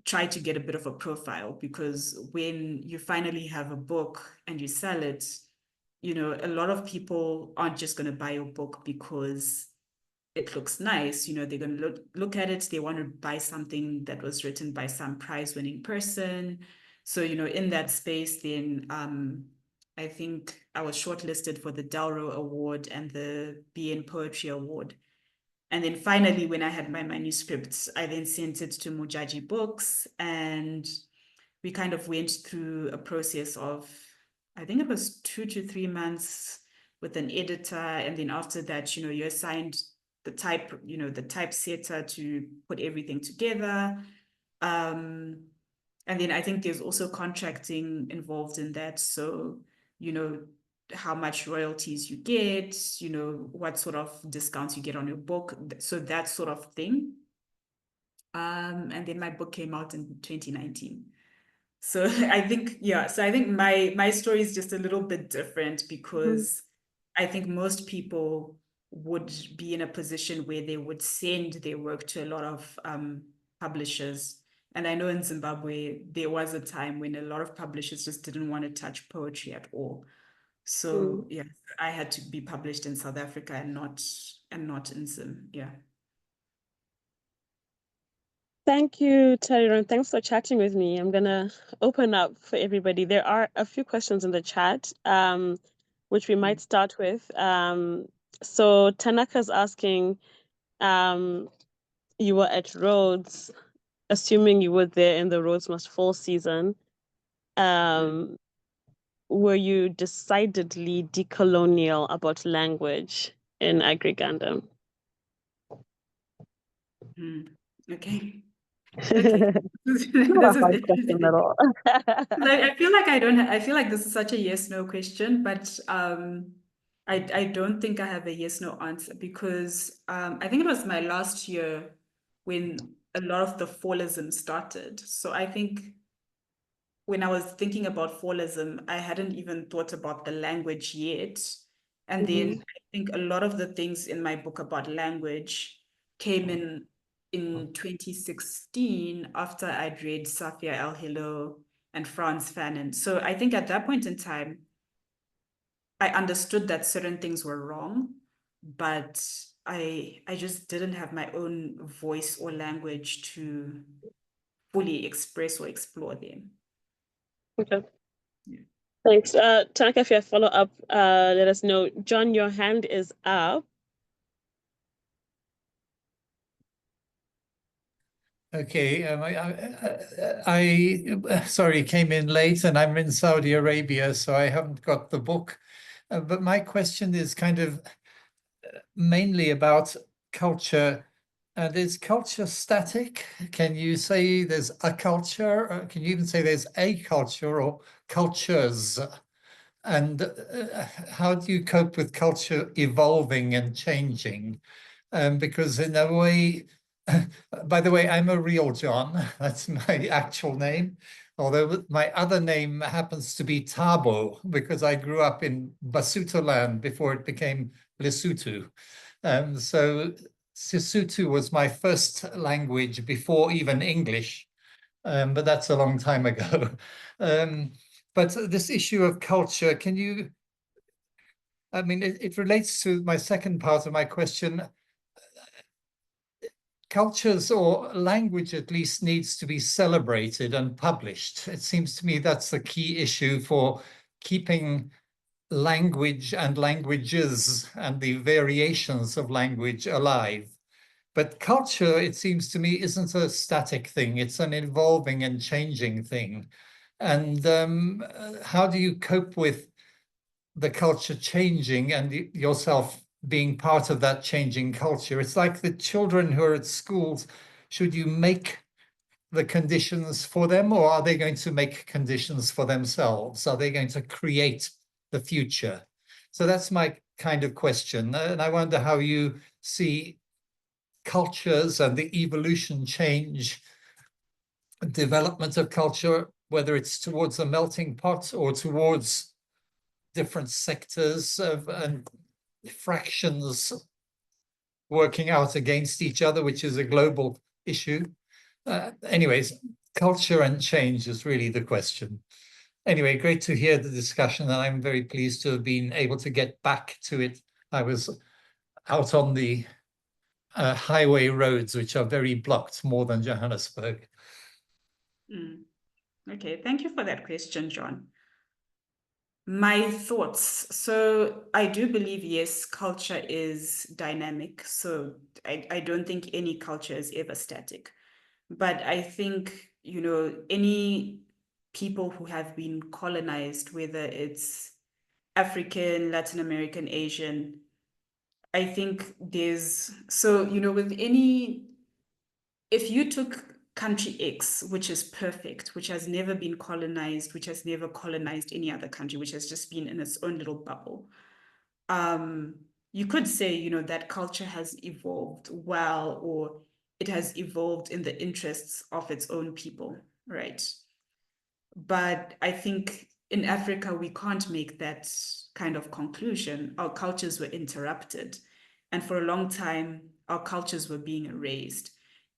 try to get a bit of a profile, because when you finally have a book and you sell it, a lot of people aren't just going to buy your book because it looks nice. They're going to look at it. They want to buy something that was written by some prize-winning person. So, in that space, then I think I was shortlisted for the Dalro Award and the BN Poetry Award. And then finally, when I had my manuscripts, I then sent it to Mujaji Books, and we kind of went through a process of, I think it was 2 to 3 months with an editor. And then after that, you're assigned the typesetter to put everything together. And then I think there's also contracting involved in that. So, how much royalties you get, what sort of discounts you get on your book. So that sort of thing. And then my book came out in 2019. So I think, my story is just a little bit different, because I think most people would be in a position where they would send their work to a lot of publishers. And I know in Zimbabwe, there was a time when a lot of publishers just didn't want to touch poetry at all. So yeah, I had to be published in South Africa and not in Zim. Yeah. Thank you, Tariro, and thanks for chatting with me. I'm gonna open up for everybody. There are a few questions in the chat, which we might start with. So Tanaka's asking, you were at Rhodes, assuming you were there in the Rhodes Must Fall season. Were you decidedly decolonial about language in Agringanda? Okay. Okay. Not a hard question at all. I feel like I feel like this is such a yes/no question, but I don't think I have a yes/no answer, because I think it was my last year when a lot of the fallism started. So I think when I was thinking about fallism, I hadn't even thought about the language yet. And then I think a lot of the things in my book about language came in 2016, after I'd read Safia El-Hilo and Franz Fanon. So I think at that point in time, I understood that certain things were wrong, but I just didn't have my own voice or language to fully express or explore them. Okay. Yeah. Thanks. Tanaka, if you have follow-up, let us know. John, your hand is up. Okay, I sorry, came in late, and I'm in Saudi Arabia, so I haven't got the book. But my question is kind of mainly about culture. Is culture static? Can you say there's a culture? Or can you even say there's a culture or cultures? And how do you cope with culture evolving and changing? Because in a way, by the way, I'm a real John. That's my actual name. Although my other name happens to be Tabo, because I grew up in Basuto land before it became Lesotho. So Sesotho was my first language before even English, but that's a long time ago. But this issue of culture, can you, I mean, it relates to my second part of my question. Cultures, or language at least, needs to be celebrated and published. It seems to me that's the key issue for keeping language and languages and the variations of language alive. But culture, it seems to me, isn't a static thing. It's an evolving and changing thing. And how do you cope with the culture changing and yourself being part of that changing culture. It's like the children who are at schools. Should you make the conditions for them, or are they going to make conditions for themselves? Are they going to create the future? So that's my kind of question. And I wonder how you see cultures and the evolution, change, development of culture, whether it's towards a melting pot or towards different sectors and fractions working out against each other, which is a global issue. Anyways, culture and change is really the question. Anyway, great to hear the discussion, and I'm very pleased to have been able to get back to it. I was out on the highway roads, which are very blocked, more than Johannesburg. Okay, thank you for that question, John. My thoughts. So I do believe, yes, culture is dynamic. So I don't think any culture is ever static. But I think, any people who have been colonized, whether it's African, Latin American, Asian, I think with if you took country X, which is perfect, which has never been colonized, which has never colonized any other country, which has just been in its own little bubble, you could say, that culture has evolved well, or it has evolved in the interests of its own people, right? But I think in Africa, we can't make that kind of conclusion. Our cultures were interrupted. And for a long time, our cultures were being erased.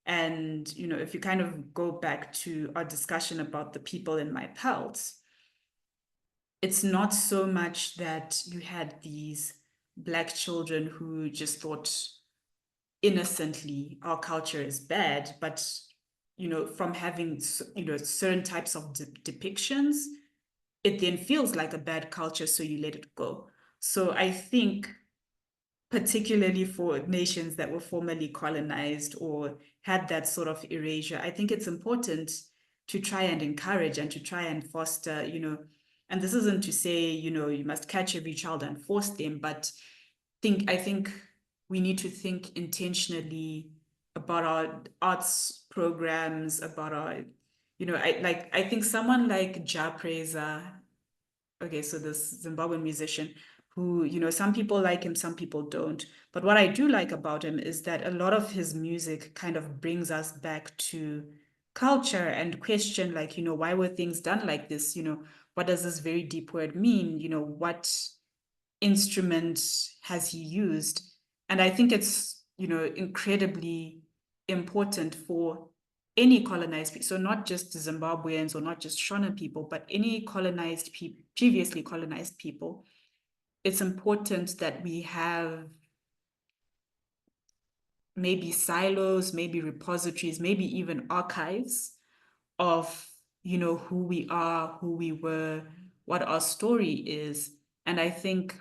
And, if you kind of go back to our discussion about the people in my pelt, it's not so much that you had these Black children who just thought innocently our culture is bad, but from having certain types of depictions, it then feels like a bad culture, so you let it go. So I think, particularly for nations that were formerly colonized or had that sort of erasure, I think it's important to try and encourage and to try and foster, and this isn't to say, you must catch every child and force them, but I think we need to think intentionally about our arts programs, about our, I think someone like Ja Preza, okay, so this Zimbabwean musician who, some people like him, some people don't. But what I do like about him is that a lot of his music kind of brings us back to culture and question, like, why were things done like this? What does this very deep word mean? What instrument has he used? And I think it's, incredibly important for any colonized people, so not just Zimbabweans or not just Shona people, but any colonized people, previously colonized people, it's important that we have maybe silos, maybe repositories, maybe even archives of, who we are, who we were, what our story is. And I think,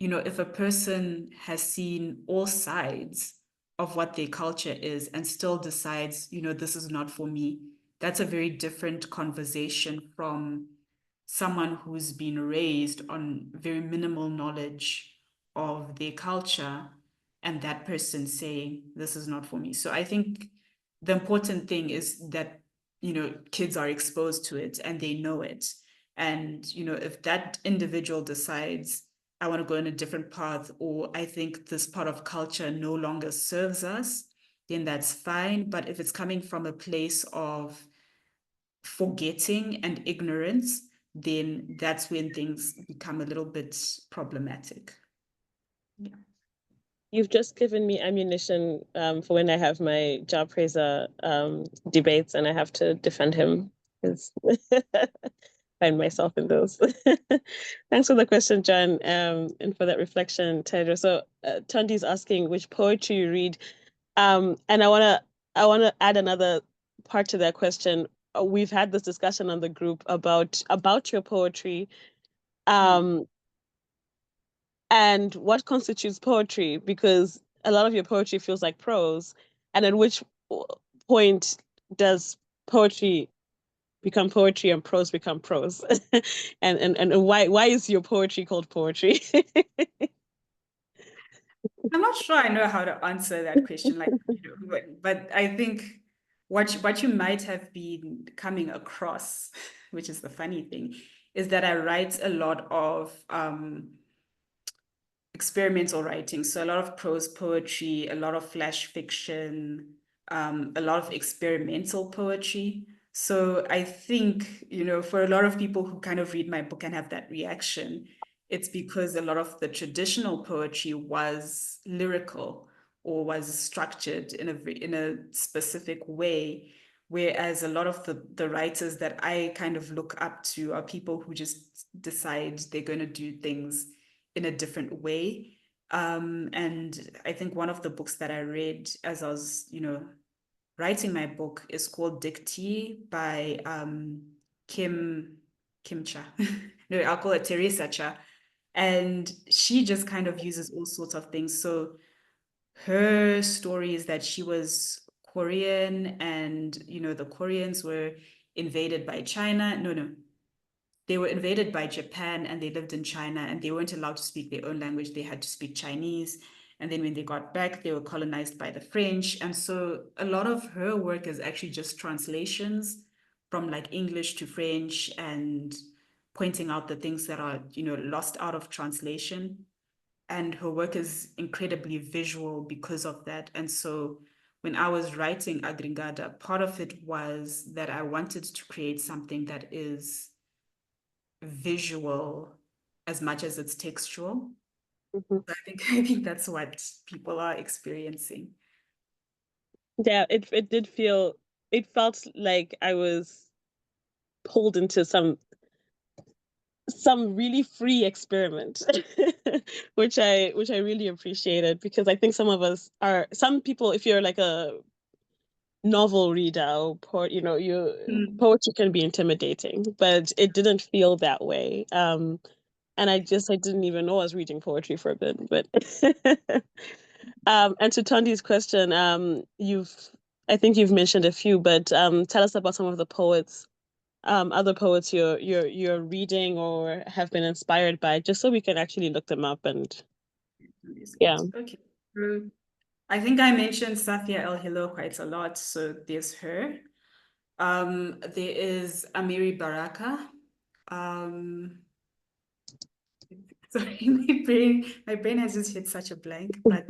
if a person has seen all sides of what their culture is and still decides, this is not for me, that's a very different conversation from someone who's been raised on very minimal knowledge of their culture and that person saying, this is not for me. So I think the important thing is that, kids are exposed to it and they know it. And, if that individual decides, I want to go in a different path, or I think this part of culture no longer serves us, then that's fine. But if it's coming from a place of forgetting and ignorance, then that's when things become a little bit problematic. Yeah. You've just given me ammunition for when I have my Ja Preza debates and I have to defend him. Find myself in those. Thanks for the question, John, and for that reflection, Tariro. So Tandi's asking which poetry you read, and I wanna add another part to that question. We've had this discussion on the group about your poetry, and what constitutes poetry, because a lot of your poetry feels like prose, and at which point does poetry become poetry and prose become prose? and why is your poetry called poetry? I'm not sure I know how to answer that question, like, but I think what you might have been coming across, which is the funny thing, is that I write a lot of experimental writing. So a lot of prose poetry, a lot of flash fiction, a lot of experimental poetry. So I think, for a lot of people who kind of read my book and have that reaction, it's because a lot of the traditional poetry was lyrical or was structured in a specific way. Whereas a lot of the writers that I kind of look up to are people who just decide they're going to do things in a different way. And I think one of the books that I read as I was, writing my book is called Dictee by Kim Cha. No, I'll call it Teresa Cha. And she just kind of uses all sorts of things. So her story is that she was Korean and, the Koreans were invaded by China. No, they were invaded by Japan and they lived in China and they weren't allowed to speak their own language. They had to speak Chinese. And then when they got back, they were colonized by the French. And so a lot of her work is actually just translations from like English to French and pointing out the things that are, lost out of translation. And her work is incredibly visual because of that. And so when I was writing Agringada, part of it was that I wanted to create something that is visual as much as it's textual. Mhm. So I think that's what people are experiencing. Yeah, it did feel, it felt like I was pulled into some really free experiment, which I really appreciated, because I think some people, if you're like a novel reader or poetry can be intimidating, but it didn't feel that way. And I didn't even know I was reading poetry for a bit, but and to Tandi's question, I think you've mentioned a few, but tell us about some of the poets, other poets you're reading or have been inspired by, just so we can actually look them up. And yeah. Okay. I think I mentioned Safia El Hilo quite a lot, so there's her. There is Amiri Baraka. Sorry, my brain has just hit such a blank, but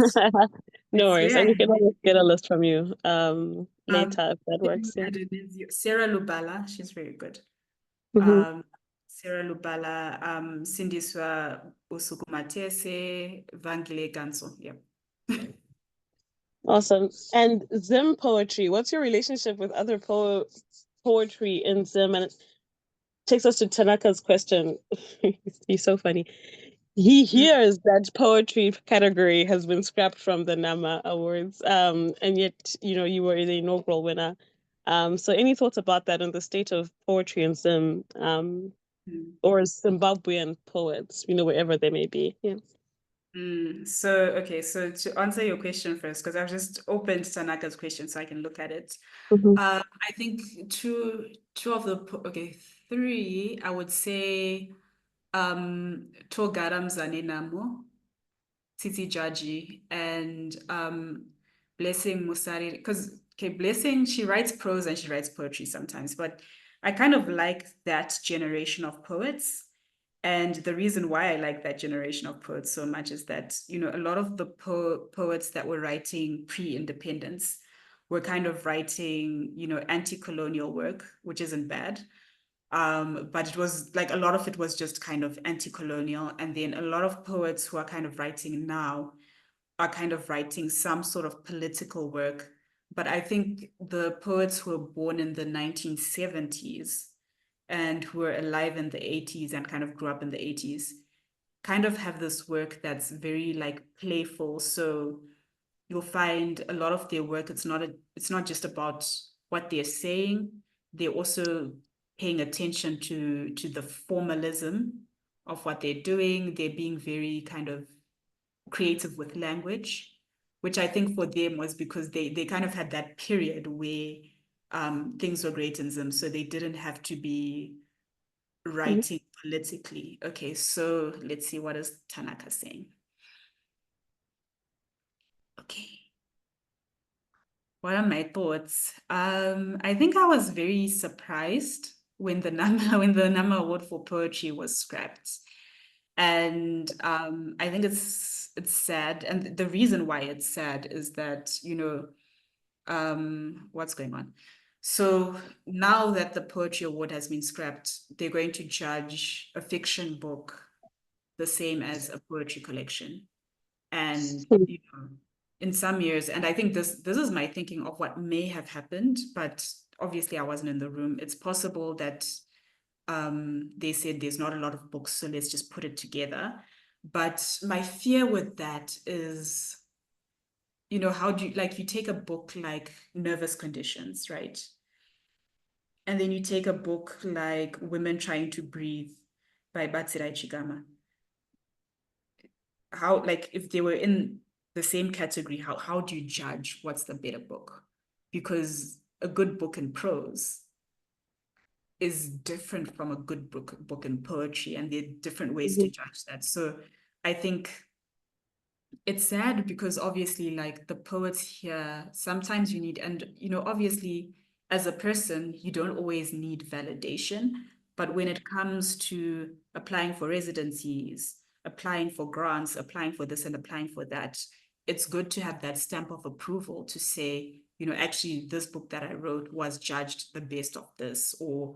No worries, and we can always get a yeah. list from you later if that works. Yeah. Sarah Lubala, she's very good. Mm-hmm. Sarah Lubala, Sindiswa Usukumatese, Vangile Ganso. Yep. Awesome. And Zim poetry, what's your relationship with other poetry in Zim? And it takes us to Tanaka's question. He's so funny. He hears that poetry category has been scrapped from the Nama Awards, and yet, you were the inaugural winner. So any thoughts about that and the state of poetry in Zim, or Zimbabwean poets, wherever they may be? Yeah. So to answer your question first, because I've just opened Tanaka's question so I can look at it. Mm-hmm. I think two of the three, I would say Togaram Zanenamo, Titi Jaji, and Blessing Musari. Because Blessing, she writes prose and she writes poetry sometimes, but I kind of like that generation of poets. And the reason why I like that generation of poets so much is that, a lot of the poets that were writing pre-independence were kind of writing, anti-colonial work, which isn't bad. But it was like a lot of it was just kind of anti-colonial. And then a lot of poets who are kind of writing now are kind of writing some sort of political work. But I think the poets who were born in the 1970s and who were alive in the 80s and kind of grew up in the 80s kind of have this work that's very like playful. So you'll find a lot of their work, it's not just about what they're saying. They're also paying attention to the formalism of what they're doing. They're being very kind of creative with language, which I think for them was because they kind of had that period where things were great in them, so they didn't have to be writing politically. Okay, so let's see, what is Tanaka saying? Okay. What are my thoughts? I think I was very surprised when the NAMA Award for Poetry was scrapped. And I think it's sad. And the reason why it's sad is that, what's going on? So now that the Poetry Award has been scrapped, they're going to judge a fiction book the same as a poetry collection. And in some years, and I think this is my thinking of what may have happened, but obviously I wasn't in the room. It's possible that they said there's not a lot of books, so let's just put it together. But my fear with that is, how do you, like, you take a book like Nervous Conditions, right? And then you take a book like Women Trying to Breathe by Batsirai Chigama. How, like, if they were in the same category, how do you judge what's the better book? Because a good book in prose is different from a good book in poetry, and there are different ways to judge that. So I think it's sad because obviously, like, the poets here, sometimes you need, and obviously as a person, you don't always need validation. But when it comes to applying for residencies, applying for grants, applying for this and applying for that, it's good to have that stamp of approval to say, actually, this book that I wrote was judged the best of this, or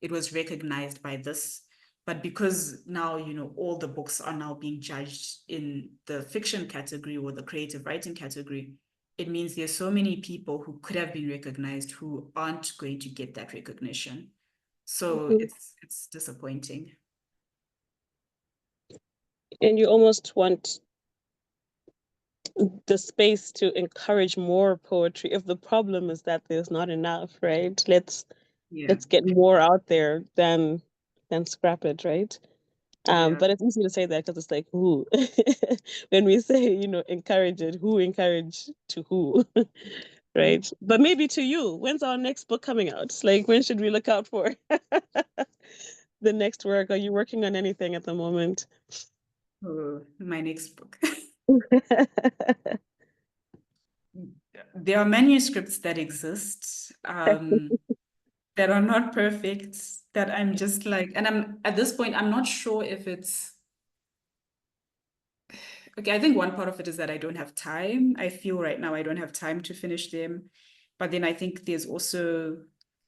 it was recognized by this. But because now, all the books are now being judged in the fiction category or the creative writing category, it means there's so many people who could have been recognized who aren't going to get that recognition. So it's disappointing. And you almost want the space to encourage more poetry. If the problem is that there's not enough, right? Let's get more out there than scrap it, right? But it's easy to say that because it's like, who? When we say, encourage it, who encourage to who? Right? But maybe to you, when's our next book coming out? Like, when should we look out for the next work? Are you working on anything at the moment? Oh, my next book. There are manuscripts that exist that are not perfect, that I'm just like, and I'm at this point, I'm not sure if it's okay. I think one part of it is that I don't have time. I feel right now I don't have time to finish them. But then I think there's also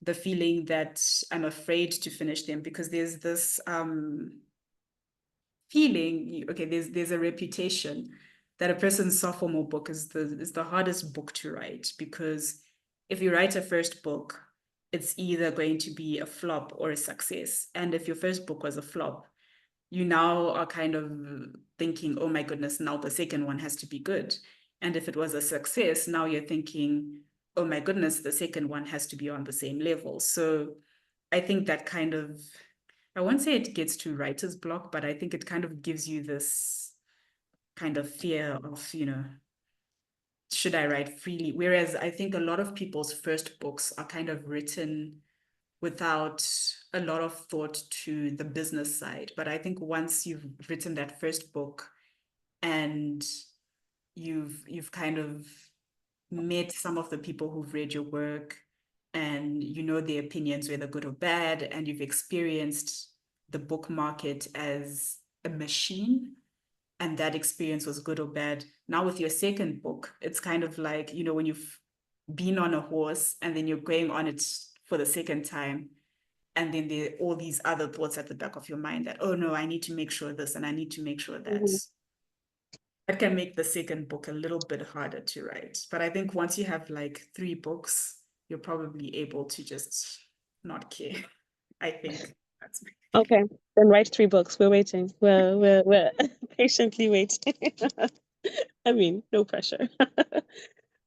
the feeling that I'm afraid to finish them because there's this feeling, okay, there's a reputation that a person's sophomore book is the hardest book to write, because if you write a first book, it's either going to be a flop or a success. And if your first book was a flop, you now are kind of thinking, oh my goodness, now the second one has to be good. And if it was a success, now you're thinking, oh my goodness, the second one has to be on the same level. So I think that kind of, I won't say it gets to writer's block, but I think it kind of gives you this kind of fear of, should I write freely? Whereas I think a lot of people's first books are kind of written without a lot of thought to the business side. But I think once you've written that first book and you've kind of met some of the people who've read your work, and their opinions, whether good or bad, and you've experienced the book market as a machine, and that experience was good or bad. Now with your second book, it's kind of like, when you've been on a horse and then you're going on it for the second time, and then there are all these other thoughts at the back of your mind that, oh no, I need to make sure this and I need to make sure that. That can make the second book a little bit harder to write. But I think once you have like 3 books, you're probably able to just not care. I think that's me. Okay, then write 3 books. We're waiting. We're patiently waiting. I mean, no pressure.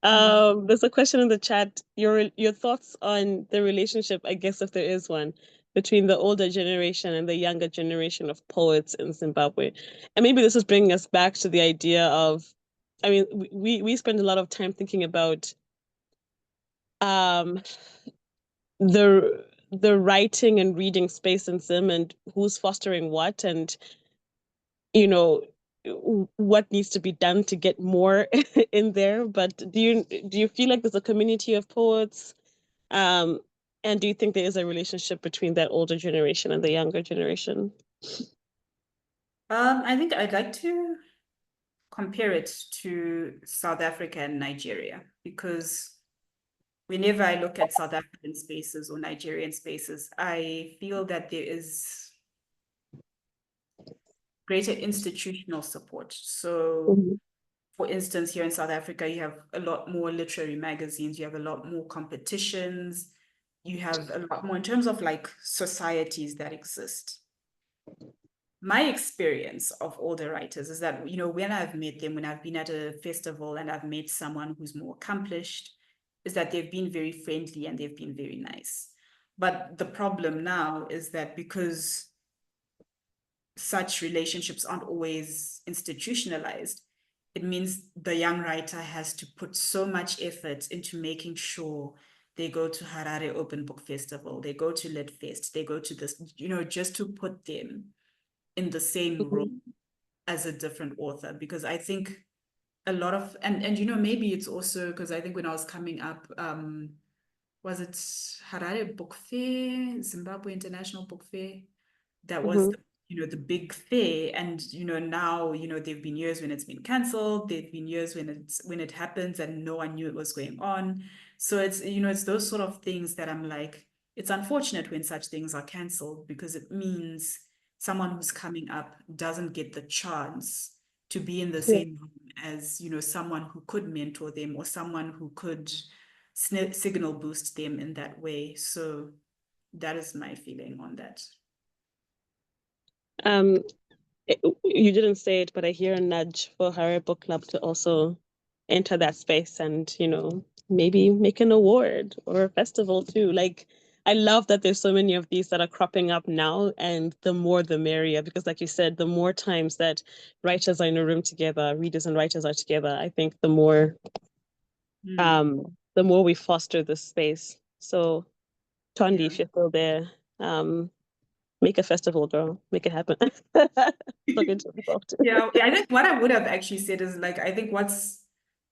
There's a question in the chat. Your thoughts on the relationship, I guess, if there is one, between the older generation and the younger generation of poets in Zimbabwe. And maybe this is bringing us back to the idea of, I mean, we spend a lot of time thinking about the writing and reading space in Zim and who's fostering what, and what needs to be done to get more in there. But do you feel like there's a community of poets? And do you think there is a relationship between that older generation and the younger generation? I think I'd like to compare it to South Africa and Nigeria, because whenever I look at South African spaces or Nigerian spaces, I feel that there is greater institutional support. So, for instance, here in South Africa, you have a lot more literary magazines, you have a lot more competitions, you have a lot more in terms of like societies that exist. My experience of older writers is that, you know, when I've met them, when I've been at a festival and I've met someone who's more accomplished, is that they've been very friendly and they've been very nice. But the problem now is that because such relationships aren't always institutionalized, it means the young writer has to put so much effort into making sure they go to Harare Open Book Festival, they go to Lit Fest, they go to this, you know, just to put them in the same room as a different author. Because I think a lot of, and you know, maybe it's also because I think when I was coming up, was it Harare Book Fair, Zimbabwe International Book Fair? That was the, you know, the big fair. And you know, now, you know, there've been years when it's been cancelled, there've been years when it happens and no one knew it was going on. So it's, you know, it's those sort of things that I'm like, it's unfortunate when such things are cancelled, because it means someone who's coming up doesn't get the chance to be in the same room as, you know, someone who could mentor them or someone who could signal boost them in that way. So that is my feeling on that. You didn't say it, but I hear a nudge for Harare Book Club to also enter that space and, you know, maybe make an award or a festival too. Like, I love that there's so many of these that are cropping up now, and the more the merrier, because like you said, the more times that writers are in a room together, readers and writers are together, I think the more we foster this space. So Tondi, if you're still there, make a festival, girl. Make it happen. Talking to myself too. Yeah, I think what I would have actually said is like, I think what's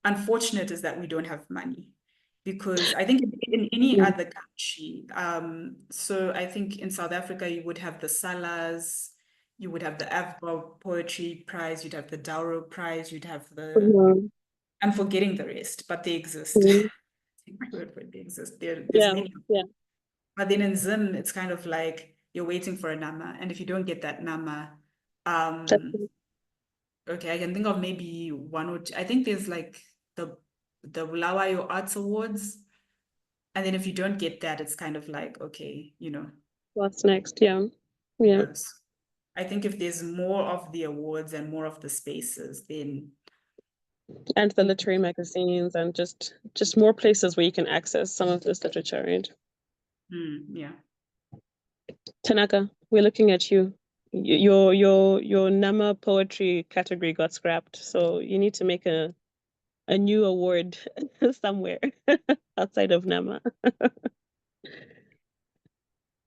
unfortunate is that we don't have money, because I think in any other country, so I think in South Africa, you would have the Salas, you would have the Avbo Poetry Prize, you'd have the Dauro Prize, you'd have the, I'm forgetting the rest, but they exist. They exist. There's many. Yeah. But then in Zim, it's kind of like you're waiting for a nama, and if you don't get that nama, okay, I can think of maybe one or two. I think there's like the Bulawayo Arts Awards, and then if you don't get that, it's kind of like, okay, you know, what's next? Yeah. I think if there's more of the awards and more of the spaces, then and the literary magazines and just more places where you can access some of this literature, right? Yeah. Tanaka, we're looking at you. Your Nama poetry category got scrapped, so you need to make a new award somewhere outside of Nama.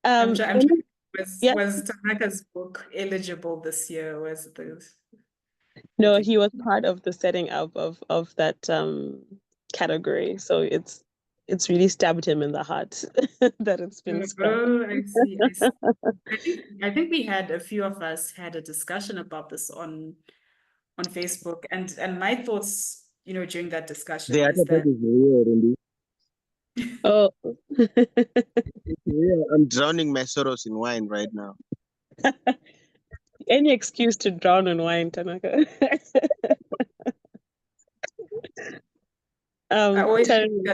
I'm trying. Yeah. Was Tanaka's book eligible this year? Was this? No, he was part of the setting up of that category, so it's really stabbed him in the heart that it's been scrapped. Oh, I see. I think we had a few of us had a discussion about this on Facebook, and my thoughts, you know, during that discussion is that oh, yeah, I'm drowning my sorrows in wine right now. any excuse to drown in wine, Tanaka. I always think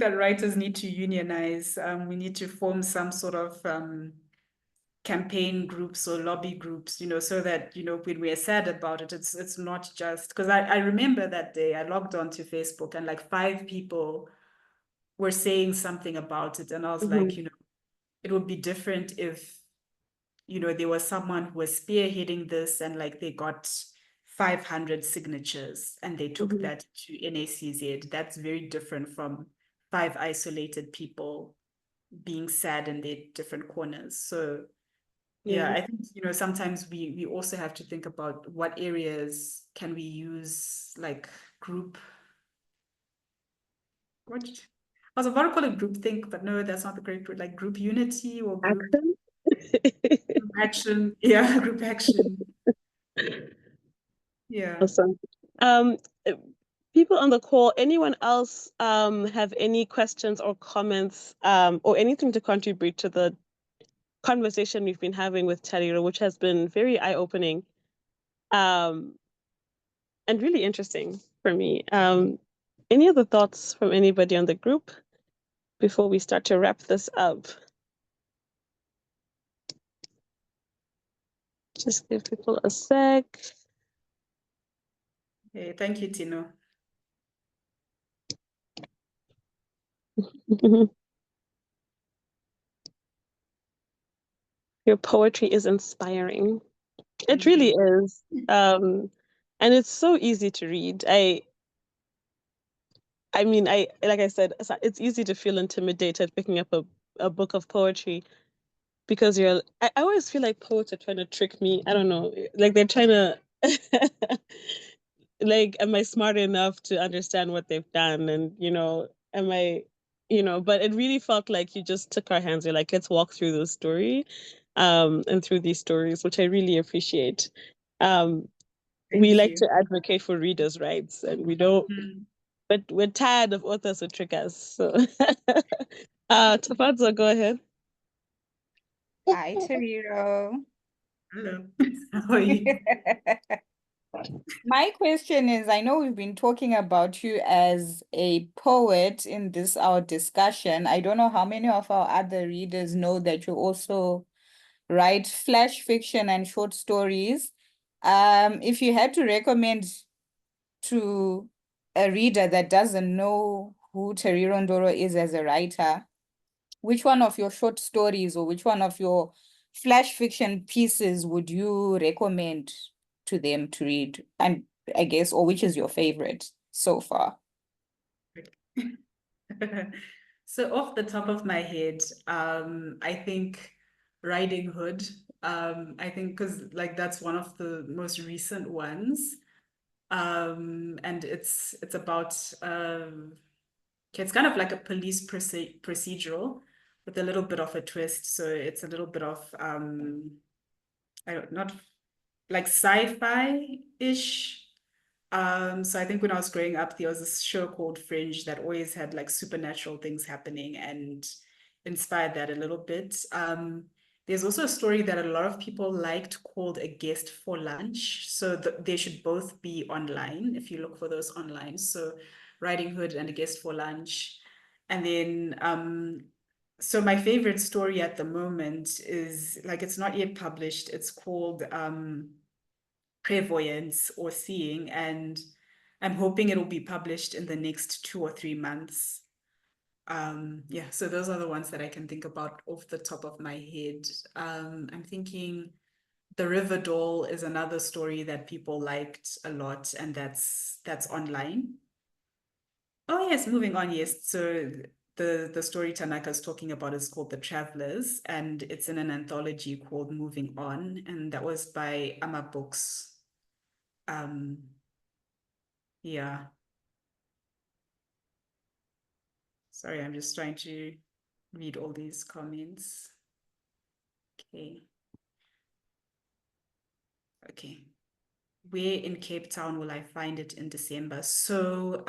that writers need to unionize. We need to form some sort of campaign groups or lobby groups, you know, so that, you know, when we're sad about it, it's not just because I remember that day I logged on to Facebook and like 5 people were saying something about it, and I was like, you know, it would be different if, you know, there was someone who was spearheading this and like they got 500 signatures and they took that to NACZ. That's very different from 5 isolated people being sad in their different corners. So Yeah, I think, sometimes we also have to think about what areas can we use like group. What? I was about to call it group think, but no, that's not the correct word. Like group unity or group action. Yeah, group action. Yeah. Awesome. Um, uh, People on the call, anyone else have any questions or comments or anything to contribute to the conversation we've been having with Tariro, which has been very eye-opening and really interesting for me. Any other thoughts from anybody on the group before we start to wrap this up? Just give people a sec. Okay, thank you, Tino. Your poetry is inspiring. Thank It really you. is. And it's so easy to read. I mean, like I said, it's easy to feel intimidated picking up a book of poetry because I always feel like poets are trying to trick me. I don't know, like they're trying to like, am I smart enough to understand what they've done? And, am I, but it really felt like you just took our hands. You're like, let's walk through the story, and through these stories, which I really appreciate. We Thank like you. to advocate for readers' rights, and we don't, Mm. but we're tired of authors who trick us. So, Tafadzo, go ahead. Hi, Tariro. Hello. How are you? My question is, I know we've been talking about you as a poet in this our discussion. I don't know how many of our other readers know that you also write flash fiction and short stories. If you had to recommend to a reader that doesn't know who Tariro Ndoro is as a writer, which one of your short stories or which one of your flash fiction pieces would you recommend to them to read? And I guess, or which is your favorite so far? So off the top of my head, I think Riding Hood. I think because like that's one of the most recent ones. And it's about it's kind of like a police procedural with a little bit of a twist. So it's a little bit of I don't not like sci-fi-ish. So I think when I was growing up, there was this show called Fringe that always had like supernatural things happening and inspired that a little bit. There's also a story that a lot of people liked called A Guest for Lunch. So they should both be online if you look for those online. So Riding Hood and A Guest for Lunch. And then so my favorite story at the moment is like it's not yet published. It's called Clairvoyance or Seeing, and I'm hoping it'll be published in the next 2 or 3 months. Yeah, so those are the ones that I can think about off the top of my head. I'm thinking The River Doll is another story that people liked a lot, and that's online. Oh yes, moving on, yes. So the story Tanaka is talking about is called The Travelers, and it's in an anthology called Moving On, and that was by Ama Books. Yeah. Sorry, I'm just trying to read all these comments. Okay. Okay. Where in Cape Town will I find it in December? So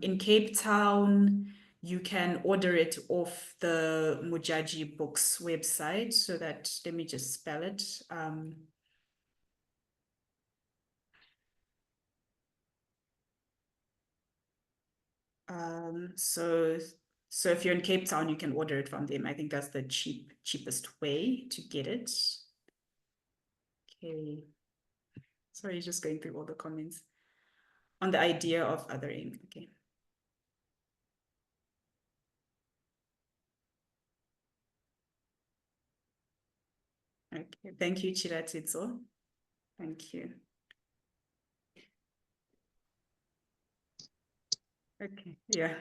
in Cape Town, you can order it off the Mujaji Books website. So that, let me just spell it. So if you're in Cape Town, you can order it from them. I think that's the cheapest way to get it. Okay. Sorry, just going through all the comments on the idea of othering. Okay. Okay. Thank you, Chiratitso. Thank you. Okay. Yeah.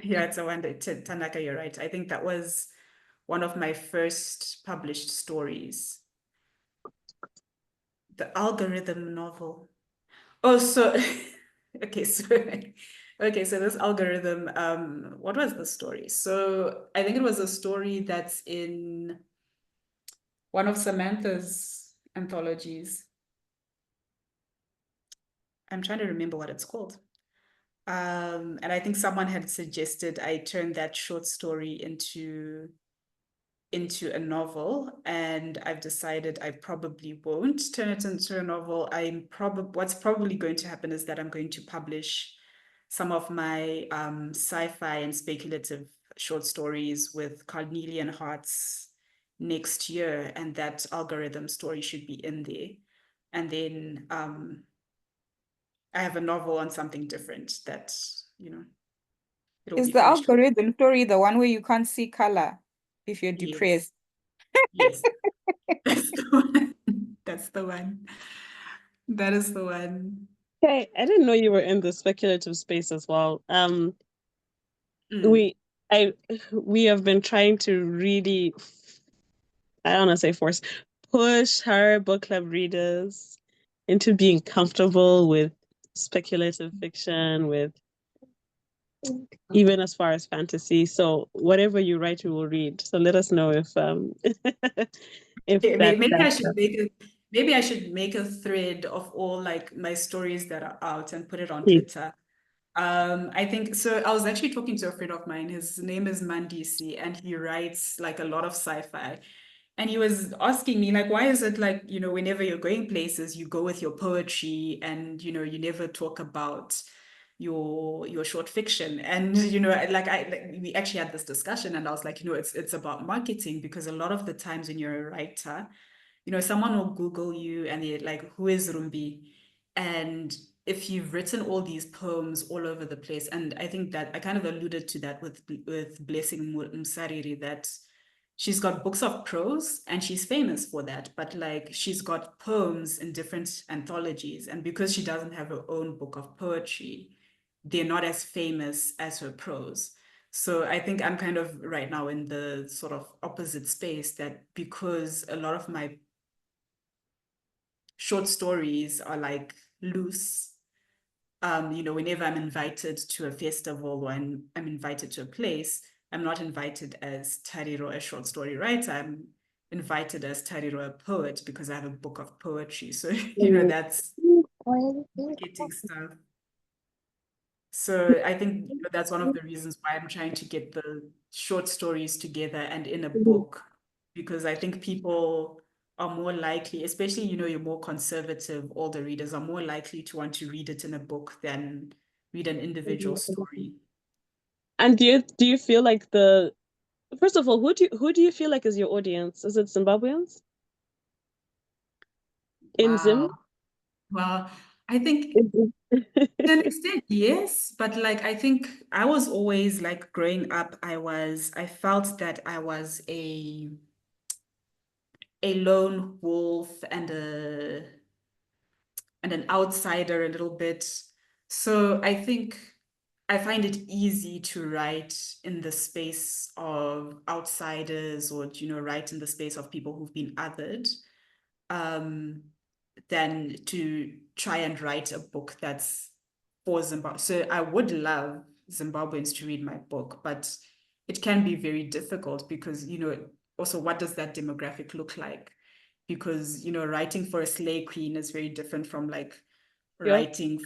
Yeah, it's a wonder. Tanaka, you're right. I think that was one of my first published stories. The algorithm novel. Oh, so okay, so this algorithm, what was the story? So I think it was a story that's in one of Samantha's anthologies. I'm trying to remember what it's called. And I think someone had suggested I turn that short story into a novel, and I've decided I probably won't turn it into a novel. What's probably going to happen is that I'm going to publish some of my sci-fi and speculative short stories with Carnelian Hearts next year, and that algorithm story should be in there. And then I have a novel on something different that, it'll Is be the finished. algorithm story the one where you can't see color if you're Yes. depressed? Yes. That's the one. That's the one. That is the one. Okay, I didn't know you were in the speculative space as well. Mm. We have been trying to really, I don't want to say force, push Harare book club readers into being comfortable with speculative fiction, with even as far as fantasy. So whatever you write, we will read. So let us know if if Okay, that maybe I that's should make a thread of all like my stories that are out and put it on Please. Twitter. I think so. I was actually talking to a friend of mine. His name is Mandisi, and he writes like a lot of sci-fi. And he was asking me, like, why is it like, whenever you're going places, you go with your poetry and, you never talk about your short fiction. And, we actually had this discussion, and I was like, it's about marketing, because a lot of the times when you're a writer, someone will Google you and they're like, who is Rumbi? And if you've written all these poems all over the place, and I think that I kind of alluded to that with Blessing Msariri, that she's got books of prose and she's famous for that, but like she's got poems in different anthologies, and because she doesn't have her own book of poetry, they're not as famous as her prose. So I think I'm kind of right now in the sort of opposite space, that because a lot of my short stories are like loose, whenever I'm invited to a festival or I'm invited to a place, I'm not invited as Tariro, a short story writer. I'm invited as Tariro, a poet, because I have a book of poetry. So, that's marketing stuff. So I think that's one of the reasons why I'm trying to get the short stories together and in a book, because I think people are more likely, especially, you're more conservative, older readers are more likely to want to read it in a book than read an individual story. And do you feel like first of all, who do you feel like is your audience? Is it Zimbabweans? In Zim? Wow. Well, I think to an extent, yes, but like I think I was always like growing up, I felt that I was a lone wolf and an outsider a little bit. So I think I find it easy to write in the space of outsiders, or write in the space of people who've been othered, than to try and write a book that's for Zimbabwe. So I would love Zimbabweans to read my book, but it can be very difficult because, also what does that demographic look like? Because, writing for a slay queen is very different from like Yeah. writing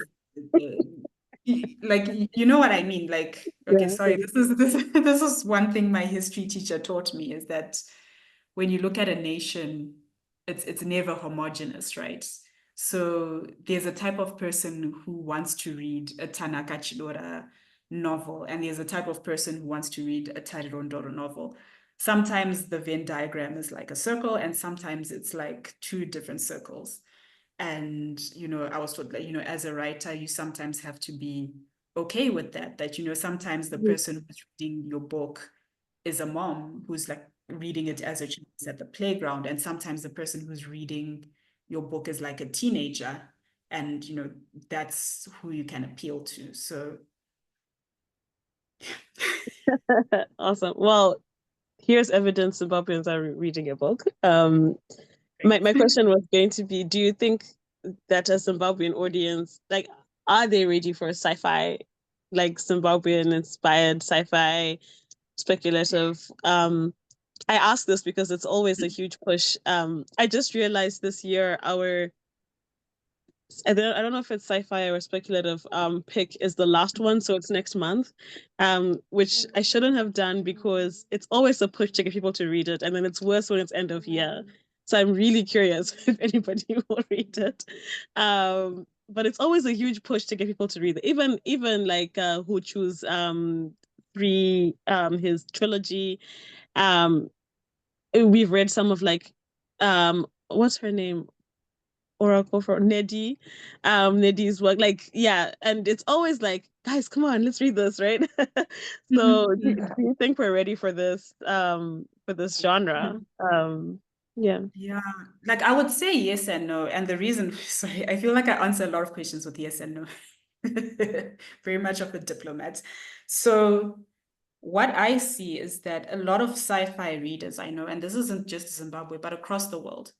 like, you know what I mean? Like, okay, Yeah. sorry, this is one thing my history teacher taught me, is that when you look at a nation, it's never homogenous, right? So there's a type of person who wants to read a Tanaka Chidora novel, and there's a type of person who wants to read a Tariro Ndoro novel. Sometimes the Venn diagram is like a circle, and sometimes it's like two different circles. And, I was taught that, as a writer, you sometimes have to be okay with that, sometimes the person who's reading your book is a mom who's like reading it as a child at the playground. And sometimes the person who's reading your book is like a teenager, and, that's who you can appeal to. So. Awesome. Well, here's evidence Zimbabweans are reading a book. My question was going to be, do you think that a Zimbabwean audience, like, are they ready for sci-fi, like Zimbabwean inspired sci-fi speculative? I ask this because it's always a huge push. I just realized this year I don't know if it's sci-fi or speculative pick is the last one, so it's next month, which I shouldn't have done because it's always a push to get people to read it, and then it's worse when it's end of year. So I'm really curious if anybody will read it. But it's always a huge push to get people to read it. Even like who choose three his trilogy. We've read some of like what's her name? Oracle for Neddy, Neddy's work. Like, yeah, and it's always like, guys, come on, let's read this, right? So do you think we're ready for this genre? Yeah. Yeah, like I would say yes and no. And the reason, sorry, I feel like I answer a lot of questions with yes and no. Very much of a diplomat. So what I see is that a lot of sci-fi readers I know, and this isn't just Zimbabwe, but across the world,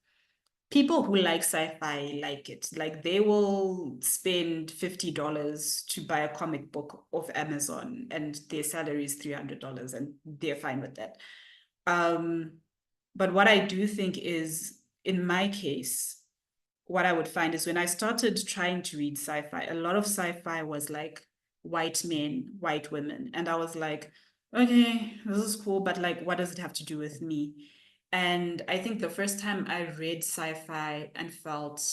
people who like sci-fi like it. Like they will spend $50 to buy a comic book off Amazon and their salary is $300 and they're fine with that. But what I do think is, in my case, what I would find is when I started trying to read sci-fi, a lot of sci-fi was like white men, white women. And I was like, okay, this is cool, but like, what does it have to do with me? And I think the first time I read sci-fi and felt,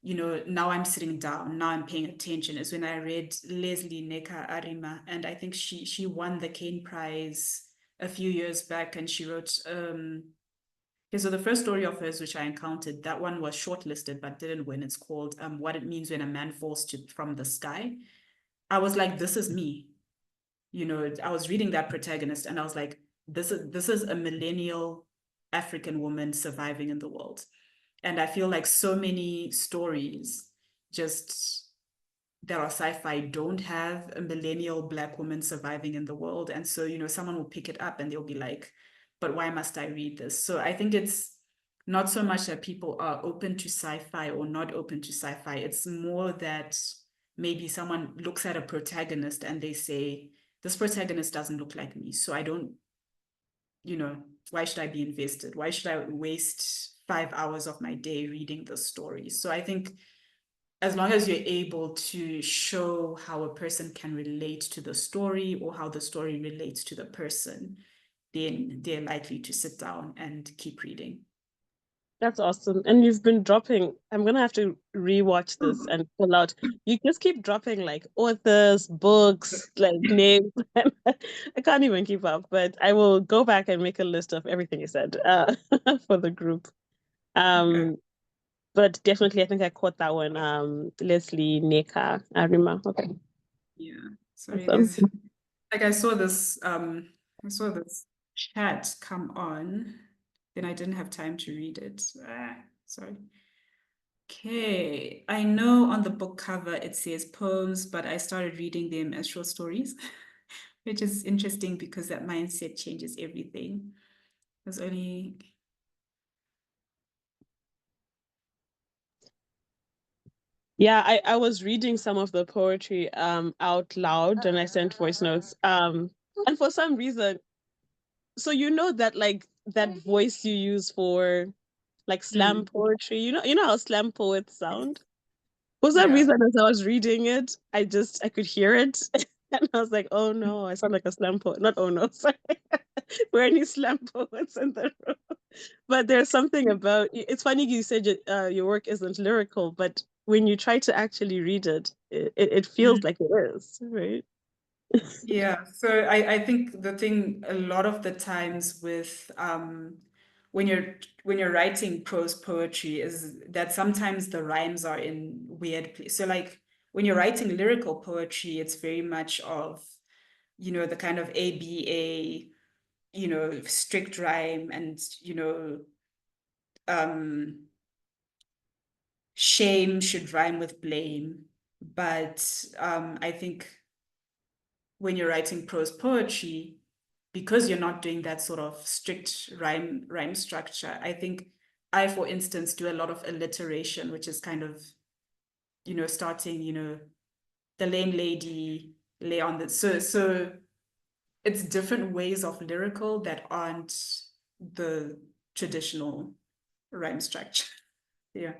now I'm sitting down, now I'm paying attention, is when I read Leslie Neka Arima. And I think she won the Kane Prize a few years back, and she wrote okay, so the first story of hers, which I encountered, that one was shortlisted but didn't win. It's called What It Means When a Man Falls from the Sky. I was like, this is me. I was reading that protagonist and I was like, this is a millennial African woman surviving in the world. And I feel like so many stories just that are sci-fi don't have a millennial Black woman surviving in the world. And so, someone will pick it up and they'll be like, but why must I read this? So I think it's not so much that people are open to sci-fi or not open to sci-fi. It's more that maybe someone looks at a protagonist and they say, this protagonist doesn't look like me. So I don't, why should I be invested? Why should I waste 5 hours of my day reading this story? So I think as long as you're able to show how a person can relate to the story or how the story relates to the person, then they're likely to sit down and keep reading. That's awesome. And you've been dropping, I'm gonna have to rewatch this and pull out. You just keep dropping like authors, books, like names. I can't even keep up, but I will go back and make a list of everything you said for the group. Okay. But definitely I think I caught that one. Leslie Neka Arima. Okay. Yeah. Sorry, Awesome. like I saw this chat come on, then I didn't have time to read it. Sorry. Okay, I know on the book cover it says poems, but I started reading them as short stories, which is interesting because that mindset changes everything. There's only Yeah, I was reading some of the poetry out loud and I sent voice notes. And for some reason, so that like that voice you use for like slam poetry, you know how slam poets sound? For some yeah. reason as I was reading it, I could hear it. And I was like, oh no, I sound like a slam poet. Not oh no, sorry. We're any slam poets in the room. But there's something about it's funny you said your work isn't lyrical, but when you try to actually read it, it feels like it is, right? Yeah, so I think the thing a lot of the times with when you're writing prose poetry is that sometimes the rhymes are in weird places. So like when you're writing lyrical poetry, it's very much of, the kind of ABA, strict rhyme and, shame should rhyme with blame. But I think when you're writing prose poetry, because you're not doing that sort of strict rhyme structure, I think I, for instance, do a lot of alliteration, which is kind of, starting, the lame lady lay on the, so it's different ways of lyrical that aren't the traditional rhyme structure. Yeah.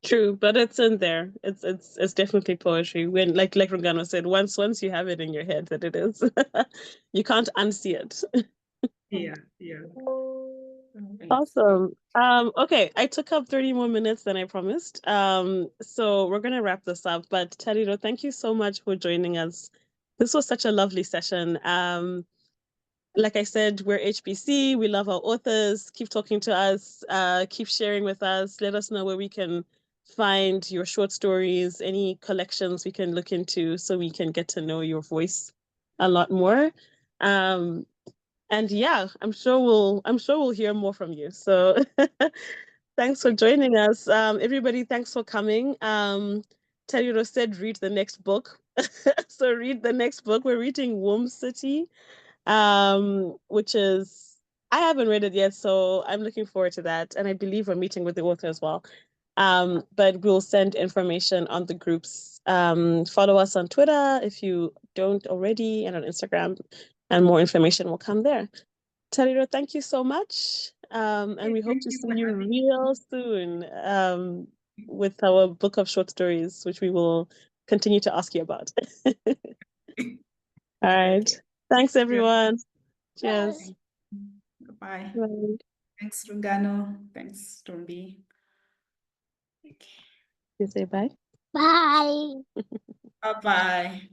True, but it's in there. It's definitely poetry. When like Rungano said, once you have it in your head that it is, you can't unsee it. Yeah. Awesome. Okay, I took up 30 more minutes than I promised. So we're gonna wrap this up. But Tariro, thank you so much for joining us. This was such a lovely session. Like I said, we're HBC. We love our authors. Keep talking to us. Keep sharing with us. Let us know where we can find your short stories, any collections we can look into, so we can get to know your voice a lot more. And yeah, I'm sure we'll hear more from you. So thanks for joining us. Everybody, thanks for coming. Tariro said read the next book. So read the next book. We're reading Womb City, which is, I haven't read it yet, so I'm looking forward to that. And I believe we're meeting with the author as well. But we'll send information on the groups. Follow us on Twitter if you don't already, and on Instagram, and more information will come there. Tariro, thank you so much. And we hope to see you real soon with our book of short stories, which we will continue to ask you about. All right. Okay. Thanks, everyone. Yeah. Cheers. Bye. Bye. Thanks, Rungano. Thanks, Stormby. Okay. You say bye. Bye. Bye-bye.